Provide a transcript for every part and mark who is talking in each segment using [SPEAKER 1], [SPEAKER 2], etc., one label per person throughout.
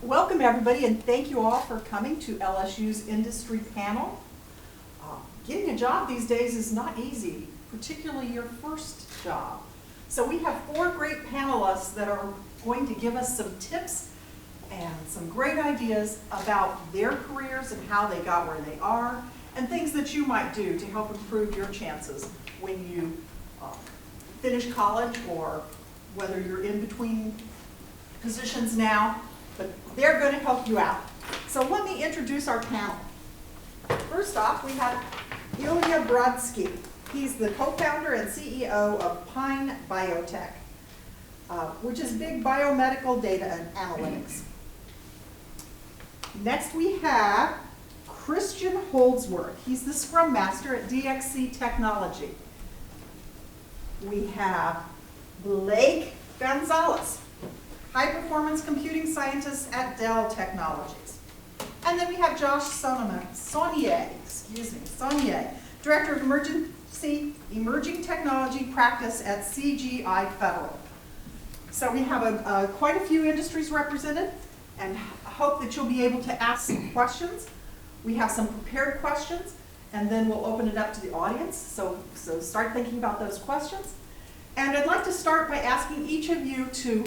[SPEAKER 1] Welcome everybody, and thank you all for coming to LSU's industry panel. Getting a job these days is not easy, particularly your first job. So we have 4 great panelists that are going to give us some tips and some great ideas about their careers and how they got where they are, and things that you might do to help improve your chances when you finish college, or whether you're in between positions now, but they're going to help you out. So let me introduce our panel. First off, we have Ilya Brodsky. He's the co-founder and CEO of Pine Biotech, which is big biomedical data and analytics. Next we have Christian Holdsworth. He's the Scrum Master at DXC Technology. We have Blake Gonzalez, High Performance Computing Scientist at Dell Technologies. And then we have Josh Saunier, Director of Emerging Technology Practice at CGI Federal. So we have quite a few industries represented, and I hope that you'll be able to ask some questions. We have some prepared questions, and then we'll open it up to the audience. So start thinking about those questions. And I'd like to start by asking each of you to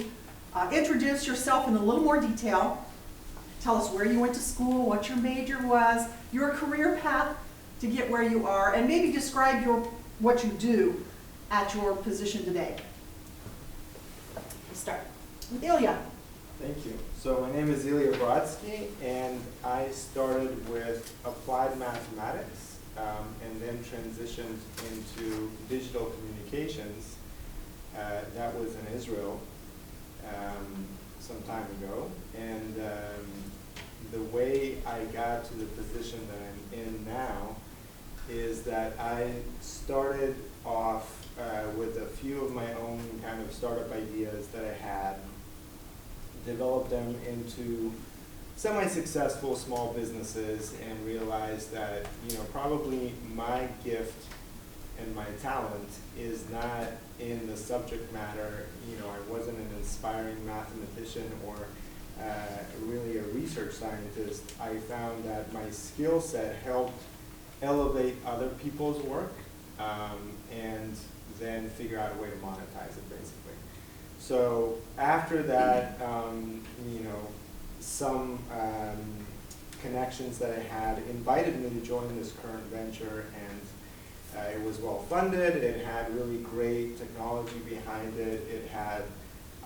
[SPEAKER 1] introduce yourself in a little more detail. Tell us where you went to school, what your major was, your career path to get where you are, and maybe describe what you do at your position today. Let's start with Ilya.
[SPEAKER 2] Thank you. So my name is Ilya Brodsky, and I started with applied mathematics and then transitioned into digital communications. That was in Israel some time ago. And the way I got to the position that I'm in now is that I started off with a few of my own kind of startup ideas that I had, developed them into semi-successful small businesses, and realized that, probably my gift and my talent is not in the subject matter. I wasn't an inspiring mathematician or really a research scientist. I found that my skill set helped elevate other people's work and then figure out a way to monetize it, basically. So after that, some connections that I had invited me to join this current venture, and it was well funded. It had really great technology behind it. It had,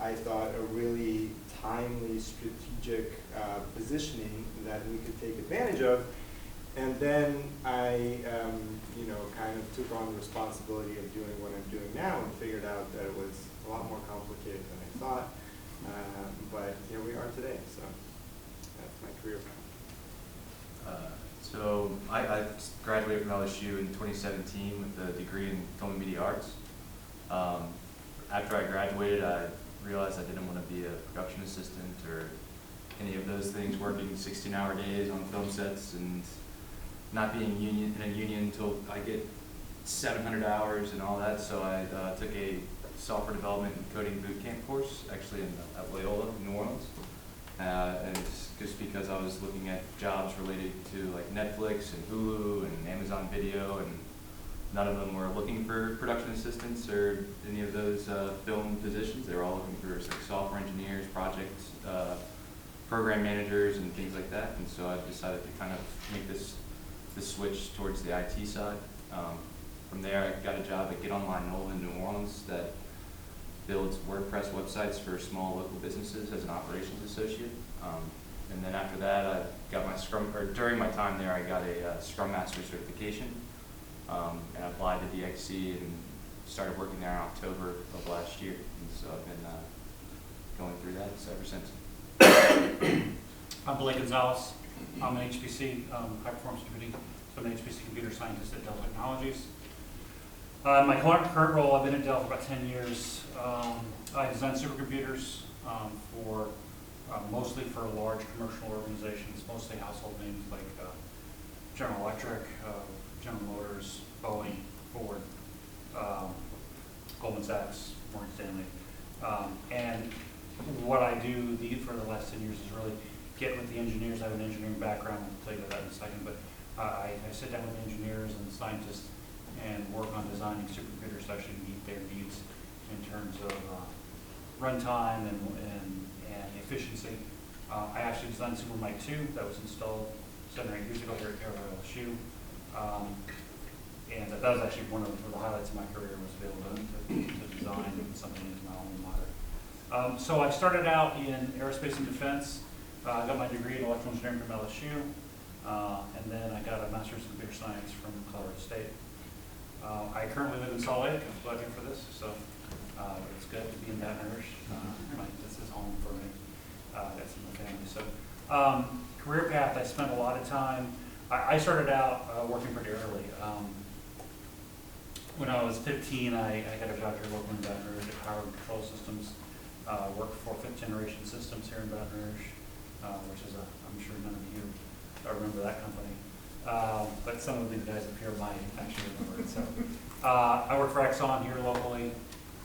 [SPEAKER 2] I thought, a really timely strategic positioning that we could take advantage of. And then I, kind of took on the responsibility of doing what I'm doing now, and figured out that it was a lot more complicated than I thought. But here we are today, so that's my career path.
[SPEAKER 3] So I graduated from LSU in 2017 with a degree in film and media arts. After I graduated, I realized I didn't want to be a production assistant or any of those things, working 16-hour days on film sets and not being in a union until I get 700 hours and all that. So I took a software development and coding boot camp course, actually at Loyola in New Orleans. And it's just because I was looking at jobs related to like Netflix and Hulu and Amazon Video, and none of them were looking for production assistants or any of those film positions. They were all looking for like software engineers, project program managers, and things like that. And so I decided to kind of make this switch towards the IT side. From there, I got a job at Get Online Knoll in New Orleans that builds WordPress websites for small local businesses as an operations associate. And then after that, I got my during my time there, I got a Scrum Master certification, and I applied to DXC and started working there in October of last year. And so I've been going through that ever since.
[SPEAKER 4] I'm Blake Gonzalez. I'm an HPC, high performance computing, so I'm an HPC computer scientist at Dell Technologies. My current role, I've been at Dell for about 10 years. I design supercomputers mostly for large commercial organizations, mostly household names like General Electric, General Motors, Boeing, Ford, Goldman Sachs, Morgan Stanley. And what I do for the last 10 years is really get with the engineers. I have an engineering background, I'll tell you that in a second, but I sit down with engineers and scientists and work on designing supercomputers to actually meet their needs in terms of runtime and efficiency. I actually designed SuperMike 2 that was installed 7 or 8 years ago here at LSU. And that was actually one of the highlights of my career, was to be able to design something into my alma mater. So I started out in aerospace and defense. I got my degree in electrical engineering from LSU, and then I got a master's in computer science from Colorado State. I currently live in Salt Lake. I'm glad here for this, so it's good to be in Baton Rouge. This is home for me. That's in the family. So career path, I spent a lot of time. I started out working pretty early. When I was 15, I got a job here working in Baton Rouge at Power and Control Systems. Worked for 5th Generation Systems here in Baton Rouge, which is I'm sure none of you remember that company. But some of the guys up here might actually remember it. So I worked for Exxon here locally,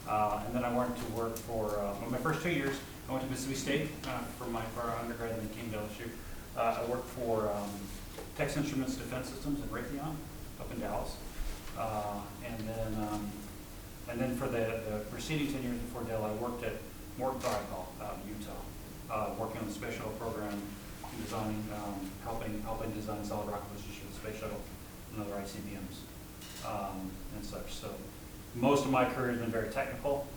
[SPEAKER 4] and then I went to work for, my first 2 years, I went to Mississippi State for our undergrad and then came to LSU. I worked for Texas Instruments Defense Systems in Raytheon up in Dallas. And then for the preceding 10 years before Dell, I worked at Morton Protocol out in Utah, working on the space shuttle program, designing, helping design solid rocket boosters for the space shuttle and other ICBMs and such. So most of my career has been very technical.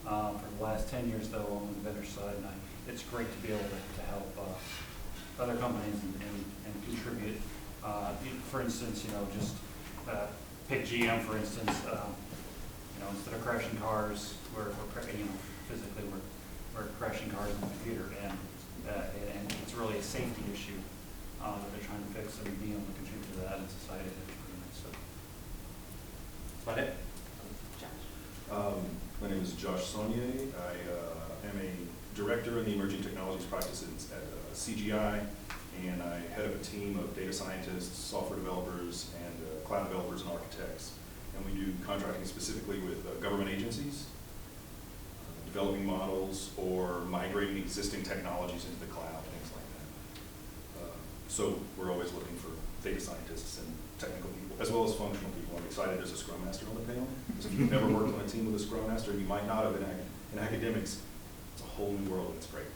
[SPEAKER 4] For the last 10 years, though, I'm on the vendor side, and it's great to be able to help other companies and contribute. For instance, just pick GM, for instance. Instead of crashing cars, physically we're crashing cars in the computer, and it's really a safety issue that they're trying to fix, and being able to contribute to that in society is pretty nice. So that's about it.
[SPEAKER 5] My name is Josh Saunier. I am a director in the emerging technologies practice at CGI, and I head up a team of data scientists, software developers, and cloud developers and architects. And we do contracting specifically with government agencies, developing models, or migrating existing technologies into the cloud, things like that. So we're always looking for data scientists and technical people, as well as functional people. I'm excited there's a Scrum Master on the panel, because if you've never worked on a team with a Scrum Master, and you might not have in academics, it's a whole new world, and it's great.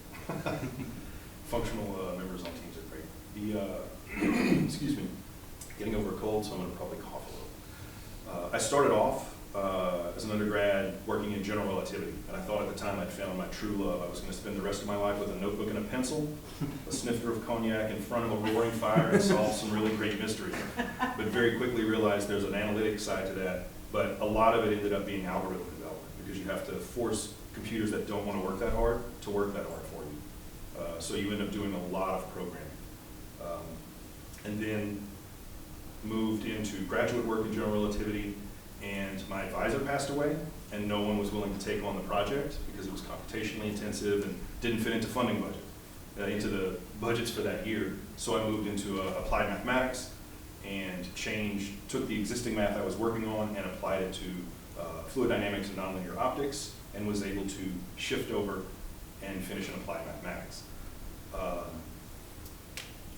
[SPEAKER 5] Functional members on teams are great. Excuse me, getting over a cold, so I'm going to probably cough a little. I started off as an undergrad working in general relativity, and I thought at the time I'd found my true love. I was going to spend the rest of my life with a notebook and a pencil, a snifter of cognac in front of a roaring fire, and solve some really great mysteries. But very quickly realized there's an analytic side to that, but a lot of it ended up being algorithm development, because you have to force computers that don't want to work that hard to work that hard for you. So you end up doing a lot of programming. And then moved into graduate work in general relativity, and my advisor passed away, and no one was willing to take on the project because it was computationally intensive and didn't fit into funding budget, into the budgets for that year. So I moved into applied mathematics and took the existing math I was working on and applied it to fluid dynamics and nonlinear optics, and was able to shift over and finish in applied mathematics.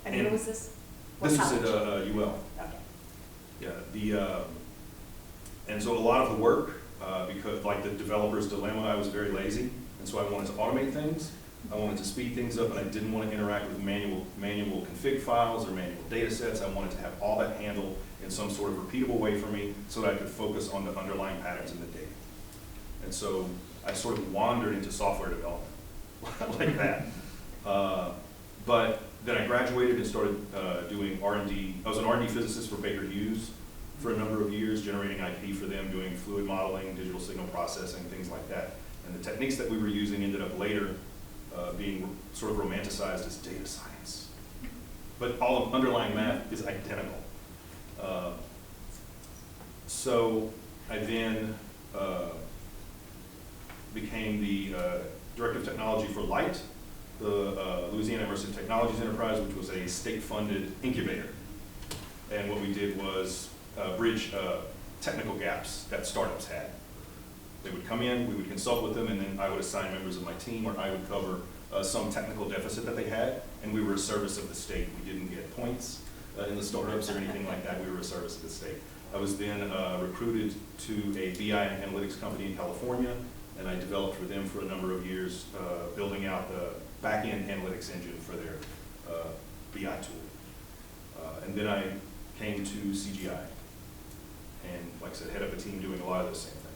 [SPEAKER 1] And where was this? What
[SPEAKER 5] This was at
[SPEAKER 1] college?
[SPEAKER 5] UL.
[SPEAKER 1] Okay.
[SPEAKER 5] Yeah, and so a lot of the work, because like the developer's dilemma, I was very lazy, and so I wanted to automate things. I wanted to speed things up, and I didn't want to interact with manual config files or manual data sets. I wanted to have all that handled in some sort of repeatable way for me, so that I could focus on the underlying patterns in the data. And so I sort of wandered into software development like that. But then I graduated and started doing R&D. I was an R&D physicist for Baker Hughes for a number of years, generating IP for them, doing fluid modeling, digital signal processing, things like that. And the techniques that we were using ended up later being sort of romanticized as data science. But all of underlying math is identical. So I then became the Director of Technology for LIGHT, the Louisiana Immersive Technologies Enterprise, which was a state-funded incubator. And what we did was bridge technical gaps that startups had. They would come in, we would consult with them, and then I would assign members of my team, or I would cover some technical deficit that they had, and we were a service of the state. We didn't get points in the startups or anything like that. We were a service of the state. I was then recruited to a BI and analytics company in California, and I developed for them for a number of years, building out the back-end analytics engine for their BI tool. And then I came to CGI, and like I said, head up a team doing a lot of those same things.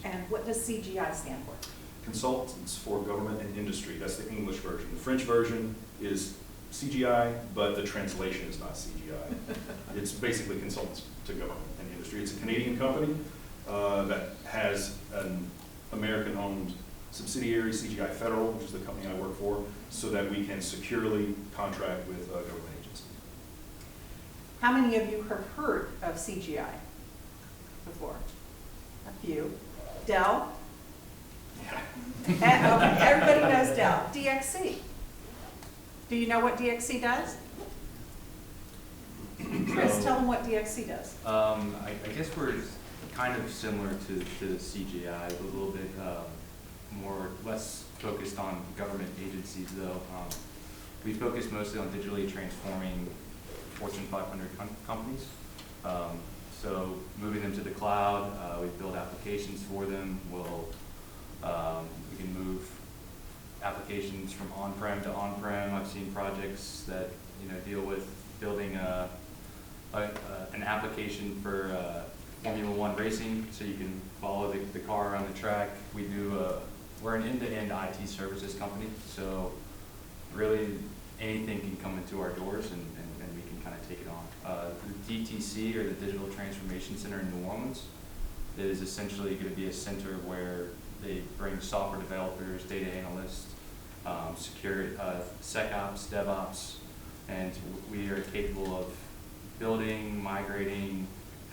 [SPEAKER 1] And what does CGI stand for?
[SPEAKER 5] Consultants for Government and Industry. That's the English version. The French version is CGI, but the translation is not CGI. It's basically consultants to government and industry. It's a Canadian company that has an American-owned subsidiary, CGI Federal, which is the company I work for, so that we can securely contract with government agencies.
[SPEAKER 1] How many of you have heard of CGI before? A few. Dell?
[SPEAKER 5] Yeah.
[SPEAKER 1] Everybody knows Dell. DXC. Do you know what DXC does? Chris, tell them what DXC does.
[SPEAKER 3] I guess we're kind of similar to CGI, a little bit less focused on government agencies though. We focus mostly on digitally transforming Fortune 500 companies. So moving them to the cloud, we build applications for them. We can move applications from on-prem to on-prem. I've seen projects that deal with building an application for Formula One racing, so you can follow the car around the track. We're an end-to-end IT services company, so really anything can come into our doors and we can kind of take it on. The DTC, or the Digital Transformation Center in New Orleans, is essentially going to be a center where they bring software developers, data analysts, SecOps, DevOps, and we are capable of building, migrating,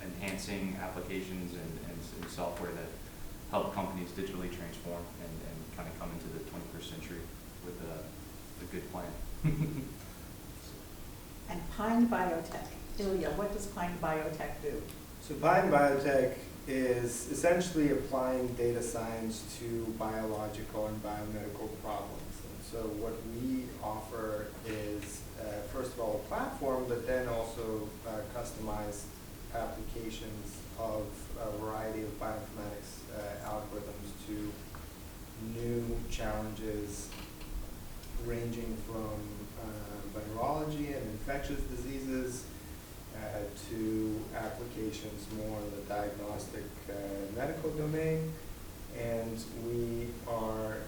[SPEAKER 3] enhancing applications and software that help companies digitally transform and kind of come into the 21st century with a good plan.
[SPEAKER 1] And Pine Biotech. Ilya, what does Pine Biotech do?
[SPEAKER 2] So Pine Biotech is essentially applying data science to biological and biomedical problems. And so what we offer is, first of all, a platform, but then also customized applications of a variety of bioinformatics algorithms to new challenges ranging from virology and infectious diseases to applications more in the diagnostic medical domain. And we are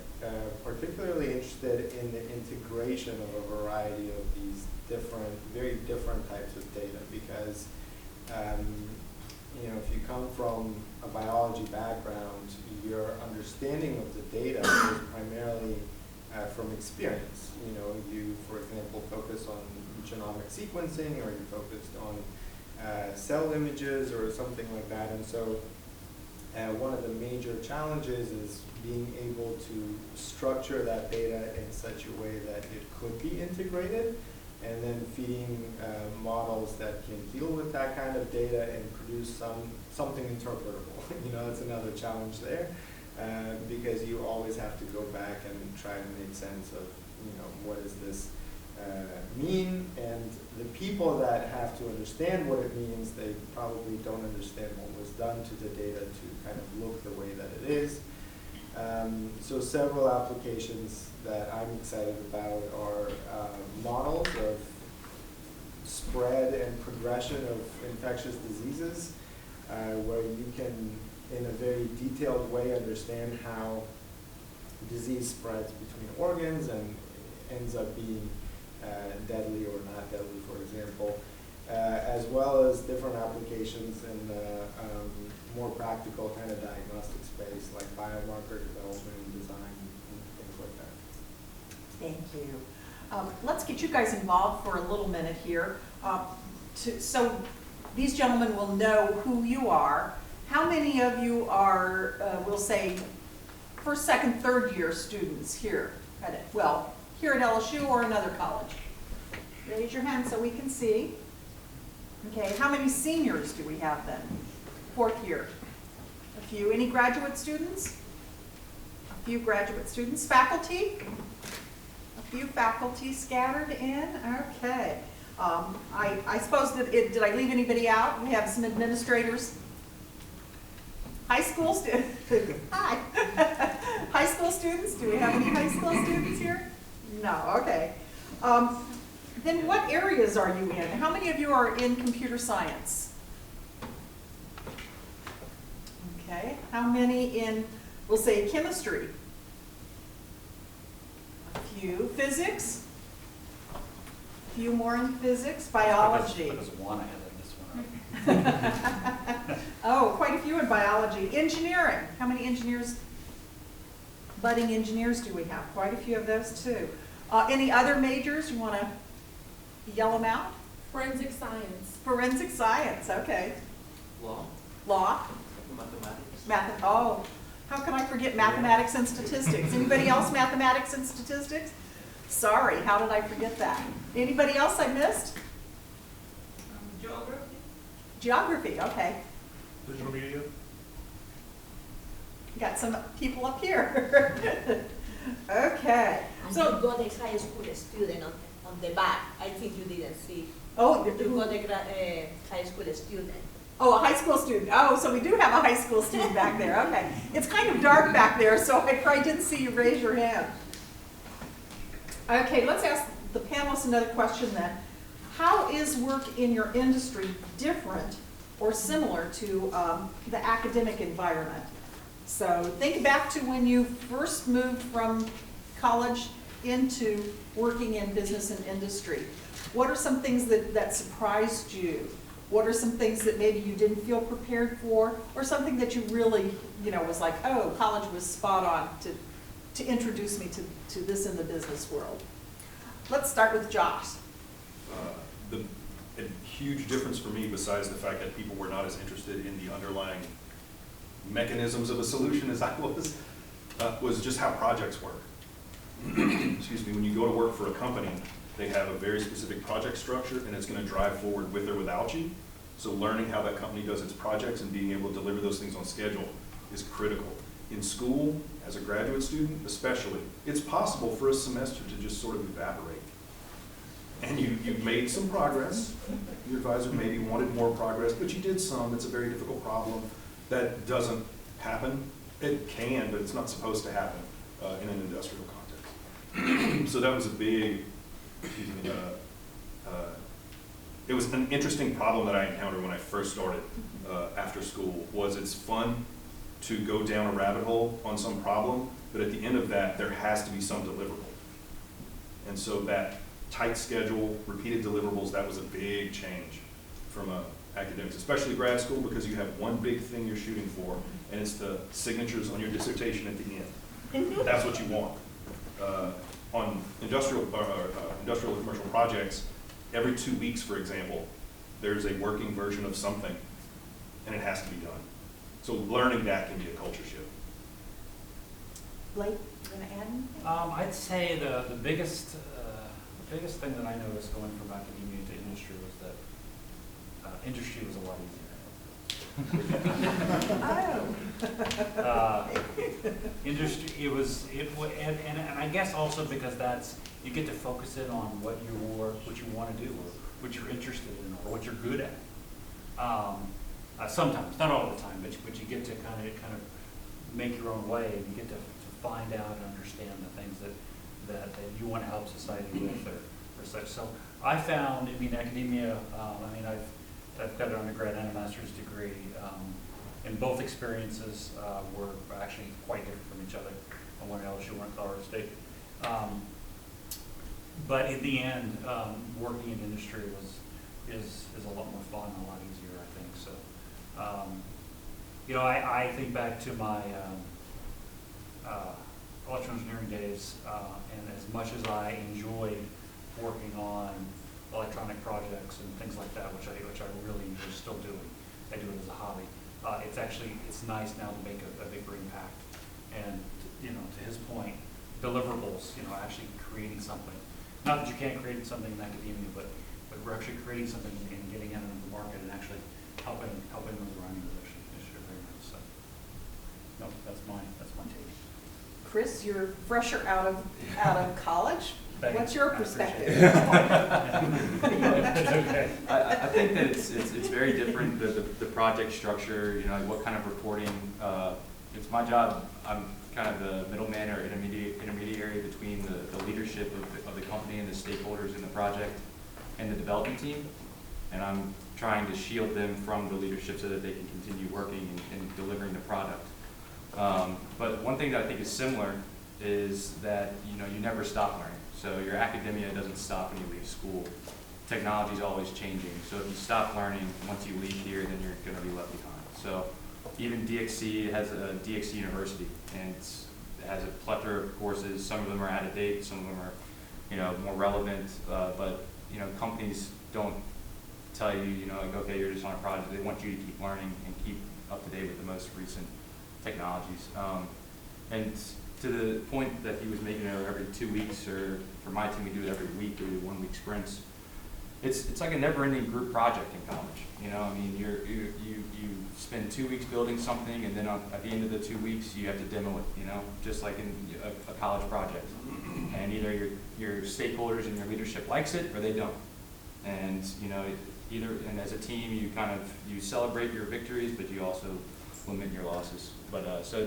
[SPEAKER 2] particularly interested in the integration of a variety of these very different types of data, because if you come from a biology background, your understanding of the data is primarily from experience. You, for example, focus on genomic sequencing, or you focused on cell images or something like that. And so one of the major challenges is being able to structure that data in such a way that it could be integrated, and then feeding models that can deal with that kind of data and produce something interpretable. That's another challenge there, because you always have to go back and try to make sense of, what does this mean? And the people that have to understand what it means, they probably don't understand what was done to the data to kind of look the way that it is. So several applications that I'm excited about are models of spread and progression of infectious diseases, where you can, in a very detailed way, understand how disease spreads between organs and ends up being deadly or not deadly, for example, as well as different applications in the more practical kind of diagnostic space, like biomarker development and design and things like that.
[SPEAKER 1] Thank you. Let's get you guys involved for a little minute here. So these gentlemen will know who you are. How many of you are, we'll say, first, second, third year students here here at LSU or another college? Raise your hand so we can see. Okay, how many seniors do we have then? Fourth year? A few. Any graduate students? A few graduate students. Faculty? A few faculty scattered in, okay. I suppose that did I leave anybody out? We have some administrators. High school students, hi. High school students, do we have any high school students here? No, okay. Then what areas are you in? How many of you are in computer science? Okay, how many in, we'll say, chemistry? A few. Physics? A few more in physics. Biology?
[SPEAKER 4] That was one I had in this one.
[SPEAKER 1] Oh, quite a few in biology. Engineering, how many engineers, budding engineers do we have? Quite a few of those too. Any other majors? You want to yell them out?
[SPEAKER 6] Forensic science.
[SPEAKER 1] Forensic science, okay.
[SPEAKER 7] Law,
[SPEAKER 1] Law?
[SPEAKER 7] mathematics.
[SPEAKER 1] Oh, how can I forget mathematics and statistics? Anybody else mathematics and statistics? Sorry, how did I forget that? Anybody else I missed?
[SPEAKER 6] Geography.
[SPEAKER 1] Geography, okay.
[SPEAKER 5] Digital media?
[SPEAKER 1] Got some people up here. Okay.
[SPEAKER 8] And
[SPEAKER 1] So,
[SPEAKER 8] you got a high school student on the back. I think you didn't see.
[SPEAKER 1] oh,
[SPEAKER 8] You got a high school student.
[SPEAKER 1] oh, a high school student. Oh, so we do have a high school student back there. Okay. It's kind of dark back there, so I probably didn't see you raise your hand. Okay, let's ask the panelists another question then. How is work in your industry different or similar to the academic environment? So think back to when you first moved from college into working in business and industry. What are some things that surprised you? What are some things that maybe you didn't feel prepared for, or something that you really, was like, oh, college was spot on to introduce me to this in the business world? Let's start with Josh.
[SPEAKER 5] A huge difference for me, besides the fact that people were not as interested in the underlying mechanisms of a solution as I was just how projects work. Excuse me, when you go to work for a company, they have a very specific project structure, and it's going to drive forward with or without you. So learning how that company does its projects and being able to deliver those things on schedule is critical. In school, as a graduate student especially, it's possible for a semester to just sort of evaporate. And you've made some progress. Your advisor maybe wanted more progress, but you did some. It's a very difficult problem. That doesn't happen. It can, but it's not supposed to happen in an industrial context. So that was a big, it was an interesting problem that I encountered when I first started after school. Was it's fun to go down a rabbit hole on some problem, but at the end of that, there has to be some deliverable. And so that tight schedule, repeated deliverables, that was a big change from academics, especially grad school, because you have one big thing you're shooting for, and it's the signatures on your dissertation at the end. That's what you want. On industrial and commercial projects, every 2 weeks, for example, there's a working version of something, and it has to be done. So learning that can be a culture shift.
[SPEAKER 1] Blake, you want to add anything?
[SPEAKER 4] I'd say the biggest thing that I noticed going from academia to industry was that industry was a lot easier. Industry, and I guess also because you get to focus in on what you want to do, or what you're interested in, or what you're good at. Sometimes, not all the time, but you get to kind of make your own way, and you get to find out and understand the things that you want to help society with, or such. So I found, academia. I've got an undergrad and a master's degree, and both experiences were actually quite different from each other. One at LSU, one at Colorado State. But in the end, working in industry is a lot more fun, a lot easier, I think. So, I think back to my electrical engineering days, and as much as I enjoyed working on electronic projects and things like that, which I really enjoy still doing. I do it as a hobby. It's nice now to make a bigger impact. And to his point, deliverables. Actually creating something. Not that you can't create something in academia, but we're actually creating something and getting it into the market and actually helping those around you is actually very nice. So, no, that's my take.
[SPEAKER 1] Chris, you're fresher out of college.
[SPEAKER 4] Thanks.
[SPEAKER 1] What's your
[SPEAKER 4] I appreciate
[SPEAKER 1] perspective?
[SPEAKER 4] it. It's okay.
[SPEAKER 3] I think that it's very different, the project structure, you know, what kind of reporting. It's my job, I'm kind of the middleman or intermediary between the leadership of the company and the stakeholders in the project and the development team. And I'm trying to shield them from the leadership so that they can continue working and delivering the product. But one thing that I think is similar is that, you know, you never stop learning. So your academia doesn't stop when you leave school. Technology is always changing. So if you stop learning once you leave here, then you're going to be left behind. So even DXC has a DXC University, and it has a plethora of courses. Some of them are out of date, some of them are, you know, more relevant. But you know, companies don't tell you, you know, like, okay, you're just on a project. They want you to keep learning and keep up to date with the most recent technologies. And to the point that he was making every 2 weeks, or for my team, we do it every week. We do 1 week sprints. It's like a never-ending group project in college. You know, I mean, you spend 2 weeks building something, and then at the end of the 2 weeks, you have to demo it. You know, just like in a college project. And either your stakeholders and your leadership likes it, or they don't. And you know, and as a team, you celebrate your victories, but you also limit your losses. But so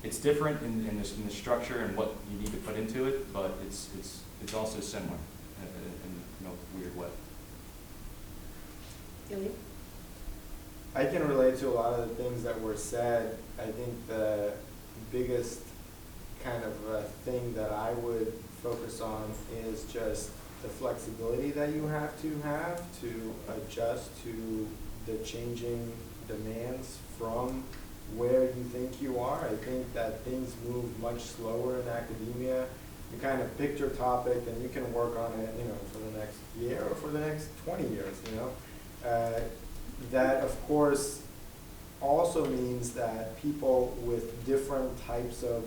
[SPEAKER 3] it's different in the structure and what you need to put into it, but it's also similar in a weird way.
[SPEAKER 8] Ilya?
[SPEAKER 2] I can relate to a lot of the things that were said. I think the biggest kind of thing that I would focus on is just the flexibility that you have to adjust to the changing demands from where you think you are. I think that things move much slower in academia. You kind of pick your topic and you can work on it, you know, for the next year or for the next 20 years, you know. That, of course, also means that people with different types of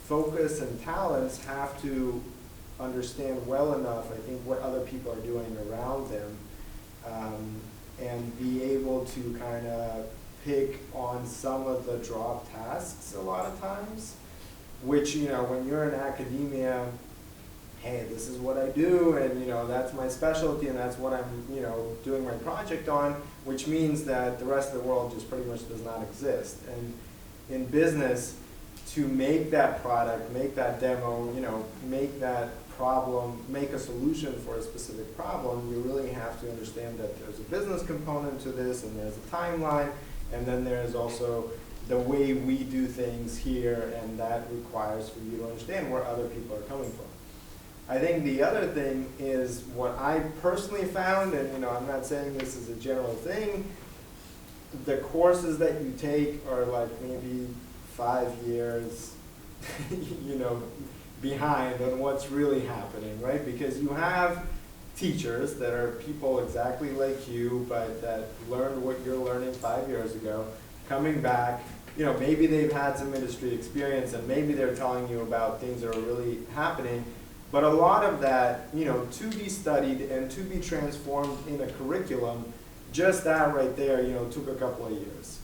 [SPEAKER 2] focus and talents have to understand well enough, I think, what other people are doing around them, and be able to kind of pick on some of the drop tasks a lot of times, which, you know, when you're in academia, hey, this is what I do, and, you know, that's my specialty, and that's what I'm, you know, doing my project on, which means that the rest of the world just pretty much does not exist. And in business, to make that product, make that demo, you know, make that problem, make a solution for a specific problem, you really have to understand that there's a business component to this, and there's a timeline, and then there's also the way we do things here, and that requires for you to understand where other people are coming from. I think the other thing is what I personally found, and, you know, I'm not saying this is a general thing, the courses that you take are like maybe 5 years, you know, behind on what's really happening, right? Because you have teachers that are people exactly like you, but that learned what you're learning 5 years ago, coming back, you know, maybe they've had some industry experience, and maybe they're telling you about things that are really happening, but a lot of that, you know, to be studied and to be transformed in a curriculum, just that right there, you know, took a couple of years.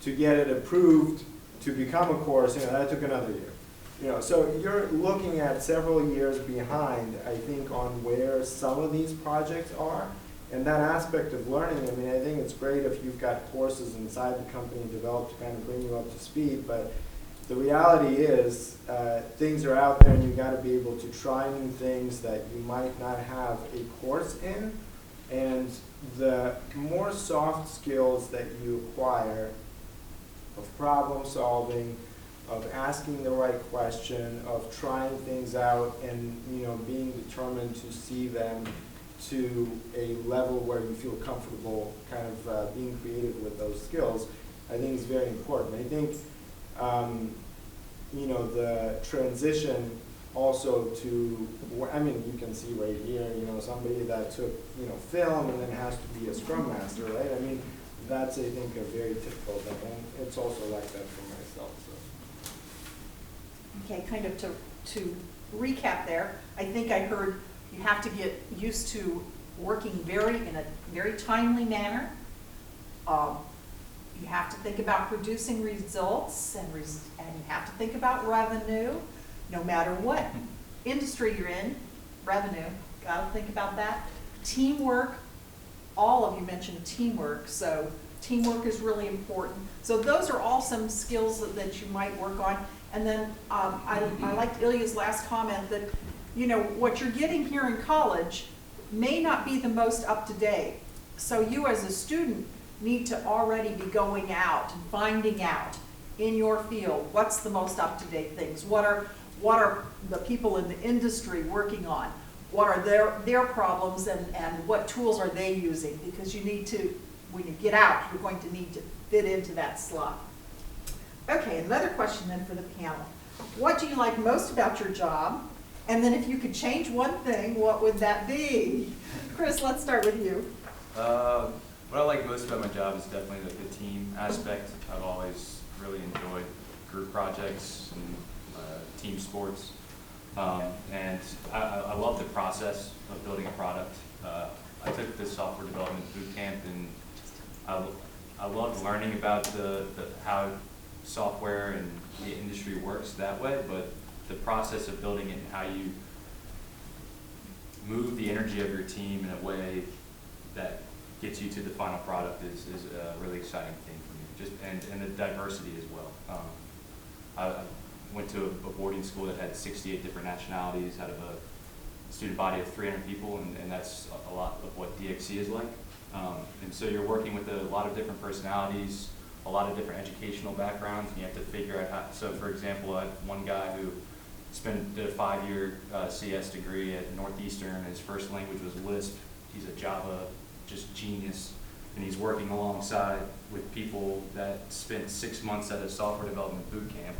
[SPEAKER 2] To get it approved to become a course, you know, that took another year. You know, so you're looking at several years behind, I think, on where some of these projects are. And that aspect of learning, I mean, I think it's great if you've got courses inside the company developed to kind of bring you up to speed, but the reality is things are out there, and you've got to be able to try new things that you might not have a course in. And the more soft skills that you acquire of problem solving, of asking the right question, of trying things out, and, you know, being determined to see them to a level where you feel comfortable kind of being creative with those skills, I think is very important. I think, you know, the transition also to, I mean, you can see right here, you know, somebody that took, you know, film and then has to be a Scrum Master, right? I mean, that's, I think, a very typical thing, and it's also like that for myself. So.
[SPEAKER 1] Okay, kind of to recap there, I think I heard you have to get used to working in a very timely manner. You have to think about producing results, and you have to think about revenue, no matter what. industry you're in, revenue, gotta think about that. Teamwork, all of you mentioned teamwork, so teamwork is really important. So those are all some skills that you might work on. And then I liked Ilya's last comment that, you know, what you're getting here in college may not be the most up to date. So you as a student need to already be going out and finding out in your field what's the most up to date things. What are the people in the industry working on? What are their problems and what tools are they using? Because you need to, when you get out, you're going to need to fit into that slot. Okay, another question then for the panel. What do you like most about your job? And then if you could change one thing, what would that be? Chris, let's start with you.
[SPEAKER 3] What I like most about my job is definitely the team aspect. I've always really enjoyed group projects and team sports. And I love the process of building a product. I took this software development boot camp, and I loved learning about how software and the industry works that way, but the process of building it and how you move the energy of your team in a way that gets you to the final product is a really exciting thing for me. And the diversity as well. I went to a boarding school that had 68 different nationalities out of a student body of 300 people, and that's a lot of what DXC is like. And so you're working with a lot of different personalities, a lot of different educational backgrounds, and you have to figure out how. So for example, I had one guy who did a 5-year CS degree at Northeastern. His first language was Lisp. He's a Java just genius, and he's working alongside with people that spent 6 months at a software development boot camp,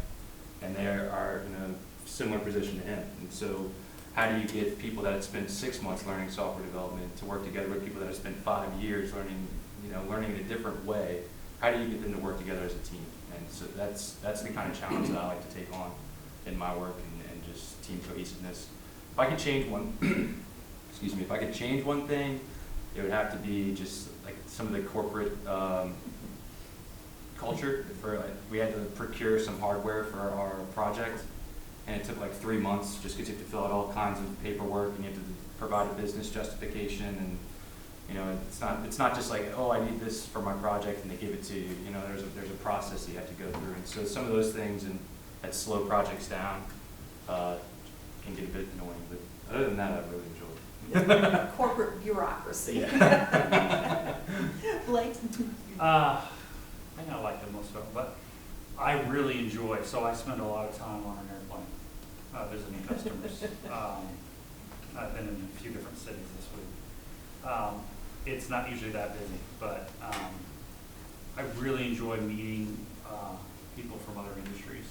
[SPEAKER 3] and they are in a similar position to him. And so how do you get people that have spent 6 months learning software development to work together with people that have spent 5 years learning in a different way? How do you get them to work together as a team? And so that's the kind of challenge that I like to take on in my work, and just team cohesiveness. If I could change one, excuse me, if I could change one thing, it would have to be just like some of the corporate culture. We had to procure some hardware for our project, and it took like 3 months just because you have to fill out all kinds of paperwork, and you have to provide a business justification, and it's not just like, oh, I need this for my project and they give it to you. There's a process that you have to go through, and so some of those things that slow projects down can get a bit annoying. But other than that, I really enjoy it.
[SPEAKER 1] Corporate bureaucracy.
[SPEAKER 3] Yeah.
[SPEAKER 1] Blake?
[SPEAKER 4] I think I like the most of it, but I really enjoy, so I spend a lot of time on an airplane visiting customers. I've been in a few different cities this week. It's not usually that busy, but I really enjoy meeting people from other industries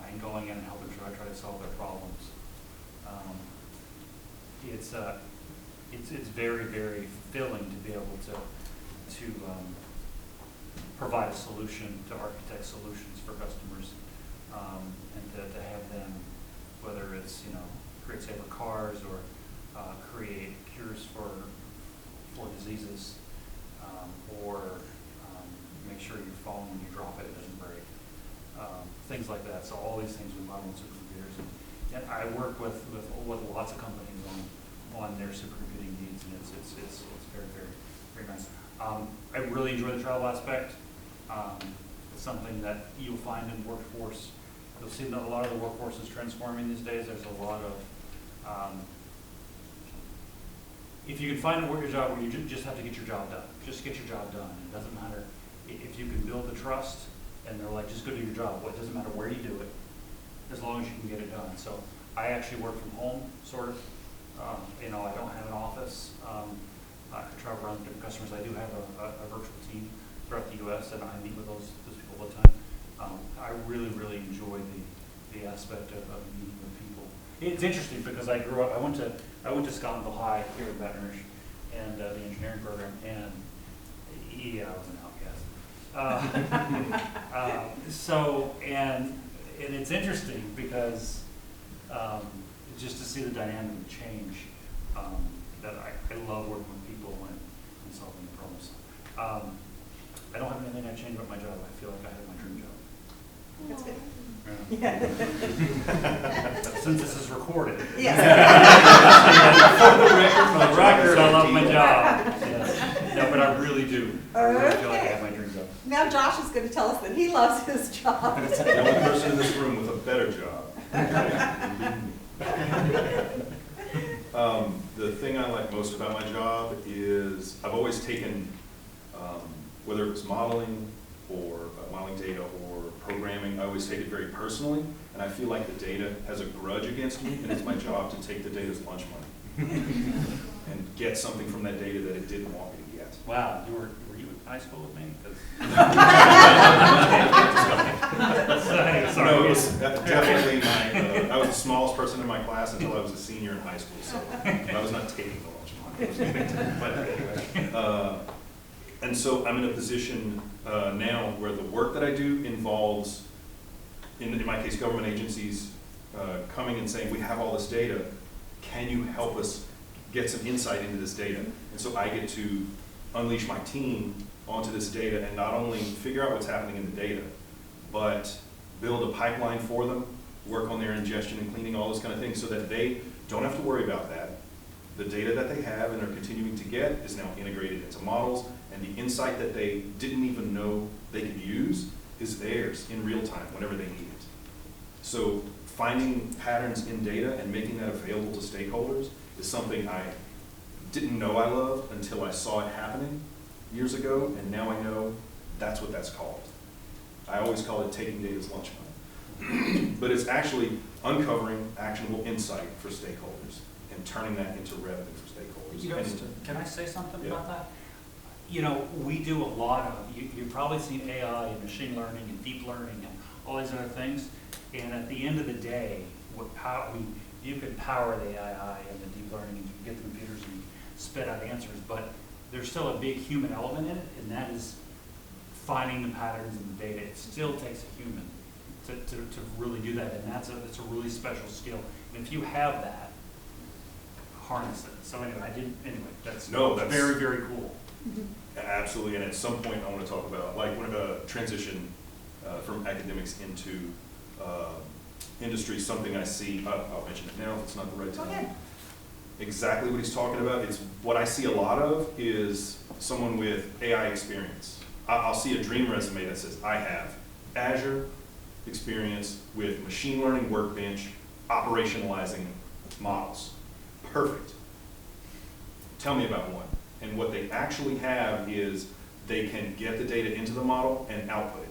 [SPEAKER 4] and going in and helping try to solve their problems. It's very, very fulfilling to be able to provide a solution, to architect solutions for customers, and to have them, whether it's create safer cars or create cures for diseases, or make sure your phone, when you drop it, it doesn't break. Things like that. So all these things we model in supercomputers, and I work with lots of companies on their supercomputing needs, and it's very, very, very nice. I really enjoy the travel aspect. It's something that you'll find in workforce. You'll see that a lot of the workforce is transforming these days. There's a lot of if you can find a work job where you just have to get your job done, just get your job done. It doesn't matter if you can build the trust, and they're like, just go do your job. Well, it doesn't matter where you do it, as long as you can get it done. So I actually work from home, sort of. I don't have an office. I travel around to different customers. I do have a virtual team throughout the U.S., and I meet with those people all the time. I really, really enjoy the aspect of meeting with people. It's interesting because I grew up. I went to Scotlandville High here in Baton Rouge, and the engineering program, and yeah, I was an outcast. So it's interesting because just to see the dynamic change. That I love working with people and solving the problems. I don't have anything I change about my job. I feel like I have my dream job.
[SPEAKER 1] That's good. Yeah.
[SPEAKER 4] Since this is recorded.
[SPEAKER 1] Yes.
[SPEAKER 4] For the record, I love my job. Yes. No, but I really do. I really feel like I have my dreams up.
[SPEAKER 1] Now Josh is going to tell us that he loves his job.
[SPEAKER 5] The only person in this room with a better job. The thing I like most about my job is I've always taken, whether it was modeling or modeling data or programming, I always take it very personally, and I feel like the data has a grudge against me, and it's my job to take the data's lunch money and get something from that data that it didn't want me to get.
[SPEAKER 4] Wow, were you in high school with me? 'Cause- Sorry.
[SPEAKER 5] No, it was definitely I was the smallest person in my class until I was a senior in high school, so I was not taking the lunch money. But anyway, and so I'm in a position now where the work that I do involves, in my case, government agencies coming and saying, we have all this data, can you help us get some insight into this data? And so I get to unleash my team onto this data and not only figure out what's happening in the data, but build a pipeline for them, work on their ingestion and cleaning, all those kind of things, so that they don't have to worry about that. The data that they have and are continuing to get is now integrated into models, and the insight that they didn't even know they could use is theirs in real time whenever they need it. So finding patterns in data and making that available to stakeholders is something I didn't know I loved until I saw it happening years ago, and now I know that's what that's called. I always call it taking data's lunch money. But it's actually uncovering actionable insight for stakeholders and turning that into revenue for stakeholders.
[SPEAKER 4] You know,
[SPEAKER 5] And-
[SPEAKER 4] can I say something
[SPEAKER 5] Yeah.
[SPEAKER 4] about that? You know, we do a lot of, you've probably seen AI and machine learning and deep learning and all these other things. And at the end of the day, you can power the AI and the deep learning and you can get the computers and spit out answers, but there's still a big human element in it, and that is finding the patterns in the data. It still takes a human to really do that, and that's a really special skill. And if you have that, harness it. So anyway, that's very, very cool.
[SPEAKER 5] Absolutely, and at some point I want to talk about, like, when transition from academics into industry, something I see, I'll mention it now if it's not the right time.
[SPEAKER 1] Okay.
[SPEAKER 5] Exactly what he's talking about. It's what I see a lot of is someone with AI experience. I'll see a dream resume that says, I have Azure experience with machine learning workbench, operationalizing models. Perfect. Tell me about one. And what they actually have is they can get the data into the model and output it.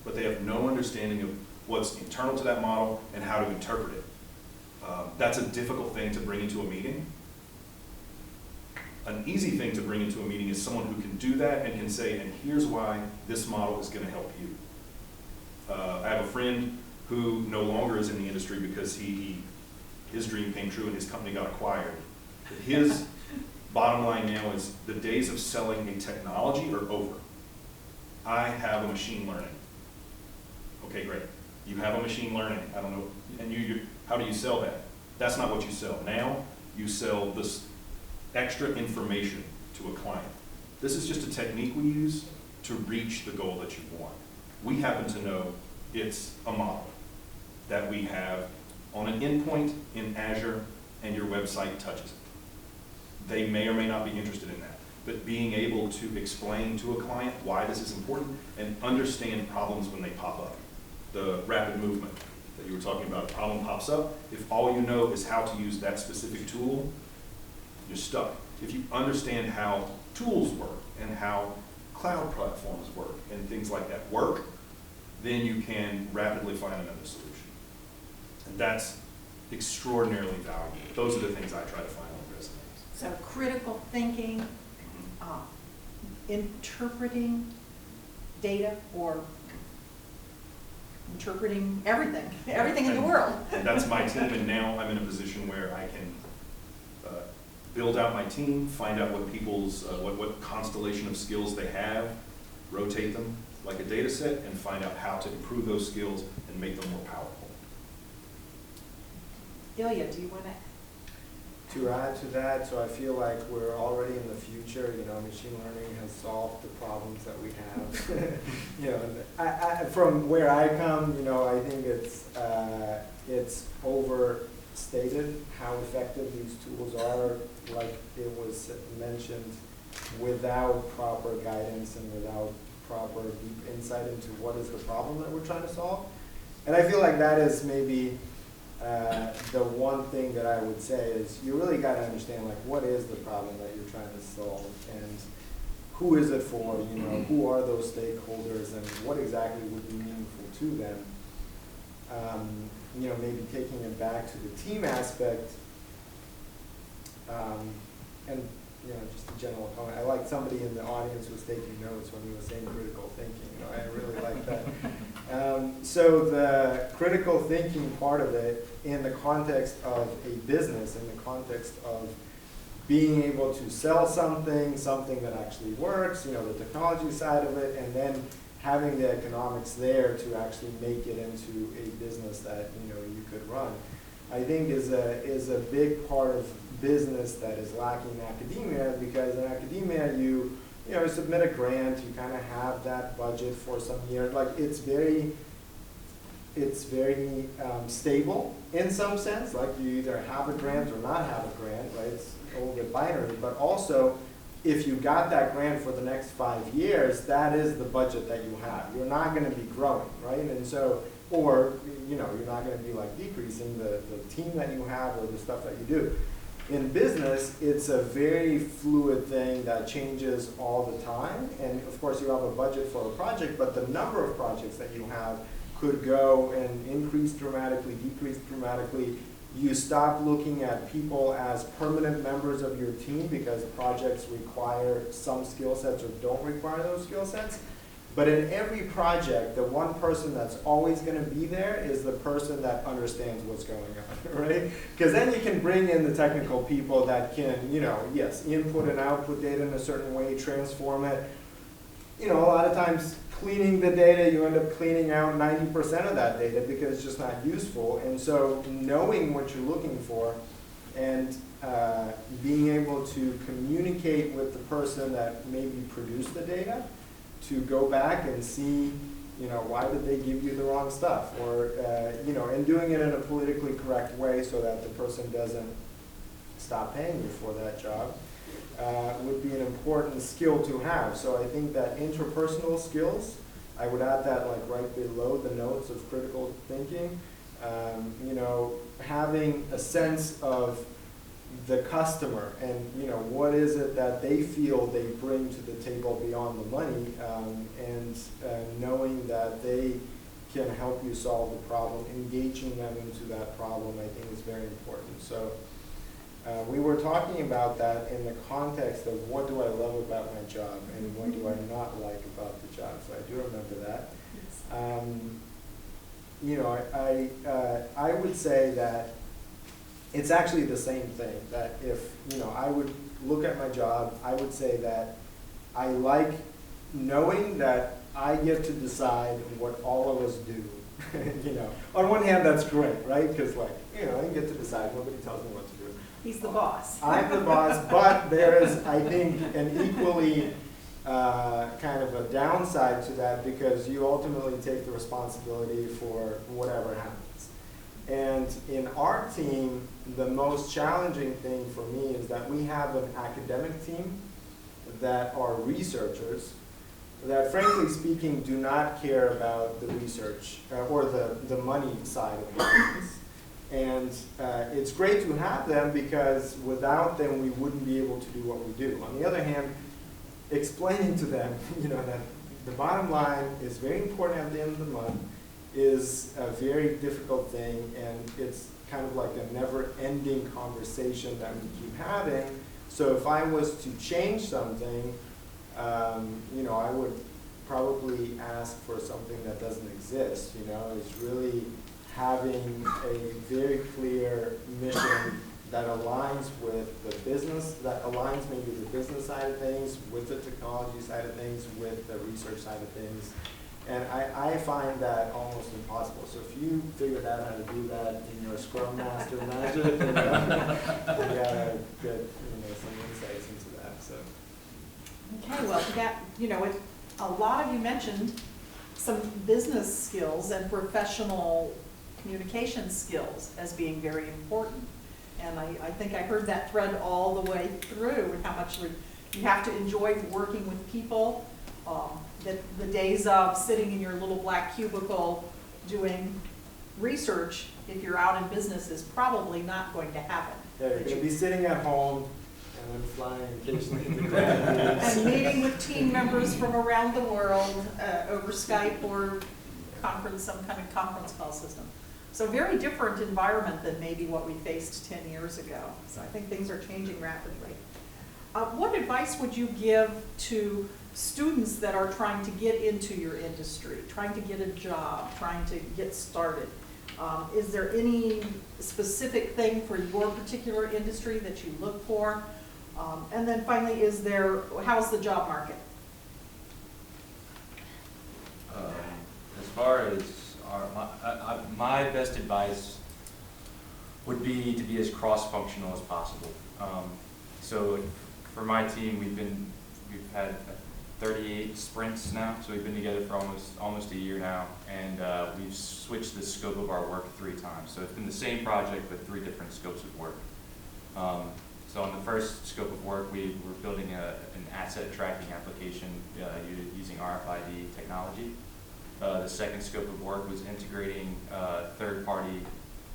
[SPEAKER 5] But they have no understanding of what's internal to that model and how to interpret it. That's a difficult thing to bring into a meeting. An easy thing to bring into a meeting is someone who can do that and can say, and here's why this model is going to help you. I have a friend who no longer is in the industry because his dream came true and his company got acquired. His bottom line now is the days of selling a technology are over. I have a machine learning. Okay, great. You have a machine learning. I don't know. And how do you sell that? That's not what you sell. Now you sell this extra information to a client. This is just a technique we use to reach the goal that you want. We happen to know it's a model that we have on an endpoint in Azure, and your website touches it. They may or may not be interested in that, but being able to explain to a client why this is important and understand problems when they pop up. The rapid movement that you were talking about, a problem pops up. If all you know is how to use that specific tool, you're stuck. If you understand how tools work and how cloud platforms work and things like that work, then you can rapidly find another solution. And that's extraordinarily valuable. Those are the things I try to find on resumes.
[SPEAKER 1] So critical thinking, interpreting data, or interpreting everything in the world.
[SPEAKER 5] And that's my team, and now I'm in a position where I can build out my team, find out what people's, what constellation of skills they have, rotate them like a data set, and find out how to improve those skills and make them more powerful.
[SPEAKER 1] Ilya, do you want to
[SPEAKER 2] to add to that, so I feel like we're already in the future. You know, machine learning has solved the problems that we have. You know, from where I come, you know, I think it's overstated how effective these tools are, like it was mentioned, without proper guidance and without proper deep insight into what is the problem that we're trying to solve. And I feel like that is maybe the one thing that I would say is you really got to understand, like, what is the problem that you're trying to solve, and who is it for, you know, who are those stakeholders, and what exactly would be meaningful to them. You know, maybe taking it back to the team aspect, and, you know, just a general comment. I like somebody in the audience was taking notes when he was saying critical thinking. You know, I really like that. So the critical thinking part of it in the context of a business, in the context of being able to sell something that actually works, you know, the technology side of it, and then having the economics there to actually make it into a business that, you know, you could run, I think is a big part of business that is lacking in academia, because in academia you know, submit a grant, you kind of have that budget for some year. Like, it's very stable in some sense. Like, you either have a grant or not have a grant, right? It's a little bit binary. But also, if you got that grant for the next 5 years, that is the budget that you have. You're not going to be growing, right? And so, or, you know, you're not going to be like decreasing the team that you have or the stuff that you do. In business, it's a very fluid thing that changes all the time. And of course, you have a budget for a project, but the number of projects that you have could go and increase dramatically, decrease dramatically. You stop looking at people as permanent members of your team because projects require some skill sets or don't require those skill sets. But in every project, the one person that's always going to be there is the person that understands what's going on, right? Because then you can bring in the technical people that can, you know, yes, input and output data in a certain way, transform it. You know, a lot of times cleaning the data, you end up cleaning out 90% of that data because it's just not useful. And so knowing what you're looking for and being able to communicate with the person that maybe produced the data, to go back and see, you know, why did they give you the wrong stuff, or you know, and doing it in a politically correct way so that the person doesn't stop paying you for that job would be an important skill to have. So I think that interpersonal skills, I would add that like right below the notes of critical thinking. You know, having a sense of the customer and, you know, what is it that they feel they bring to the table beyond the money, and knowing that they can help you solve the problem, engaging them into that problem, I think is very important. So we were talking about that in the context of what do I love about my job and what do I not like about the job. So I do remember that. You know, I would say that it's actually the same thing, that if, you know, I would look at my job, I would say that I like knowing that I get to decide what all of us do. You know, on one hand, that's great, right? Because, like, you know, I get to decide, nobody tells me what to do.
[SPEAKER 1] He's the boss.
[SPEAKER 2] I'm the boss, but there is, I think, an equally kind of a downside to that, because you ultimately take the responsibility for whatever happens. And in our team, the most challenging thing for me is that we have an academic team that are researchers that, frankly speaking, do not care about the research or the money side of the business. And it's great to have them, because without them, we wouldn't be able to do what we do. On the other hand, explaining to them, you know, that the bottom line is very important at the end of the month is a very difficult thing, and it's kind of like a never-ending conversation that we keep having. So if I was to change something, you know, I would probably ask for something that doesn't exist. You know, it's really having a very clear mission that aligns with the business, that aligns maybe the business side of things with the technology side of things, with the research side of things, And I find that almost impossible. So if you figured out how to do that in your Scrum Master magic, then you gotta get some insights into that. So
[SPEAKER 1] Okay, well, that, a lot of you mentioned some business skills and professional communication skills as being very important. And I think I heard that thread all the way through, and how much you have to enjoy working with people. That the days of sitting in your little black cubicle doing research, if you're out in business, is probably not going to happen.
[SPEAKER 2] yeah, you're gonna be sitting at home and then flying occasionally to grad meetings.
[SPEAKER 1] And meeting with team members from around the world over Skype or some kind of conference call system. So very different environment than maybe what we faced 10 years ago. So I think things are changing rapidly. What advice would you give to students that are trying to get into your industry, trying to get a job, trying to get started? Is there any specific thing for your particular industry that you look for? And then finally, how's the job market?
[SPEAKER 3] As far as my best advice would be to be as cross-functional as possible. So for my team, we've had 38 sprints now, so we've been together for almost a year now, and we've switched the scope of our work 3 times. So it's been the same project, but 3 different scopes of work. So on the first scope of work, we were building an asset tracking application using RFID technology. The second scope of work was integrating third-party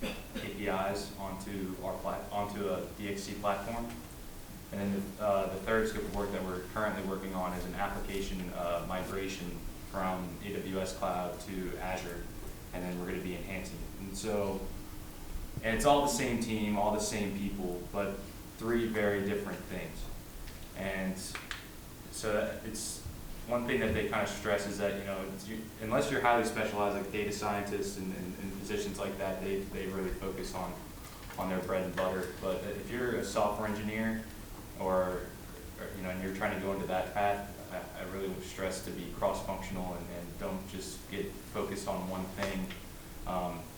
[SPEAKER 3] APIs onto a DXC platform. And then the third scope of work that we're currently working on is an application migration from AWS Cloud to Azure, and then we're going to be enhancing it. And it's all the same team, all the same people, but 3 very different things. And so it's one thing that they kind of stress is that, unless you're highly specialized, like data scientists and positions like that, they really focus on their bread and butter. But if you're a software engineer, or and you're trying to go into that path, I really would stress to be cross-functional and don't just get focused on one thing,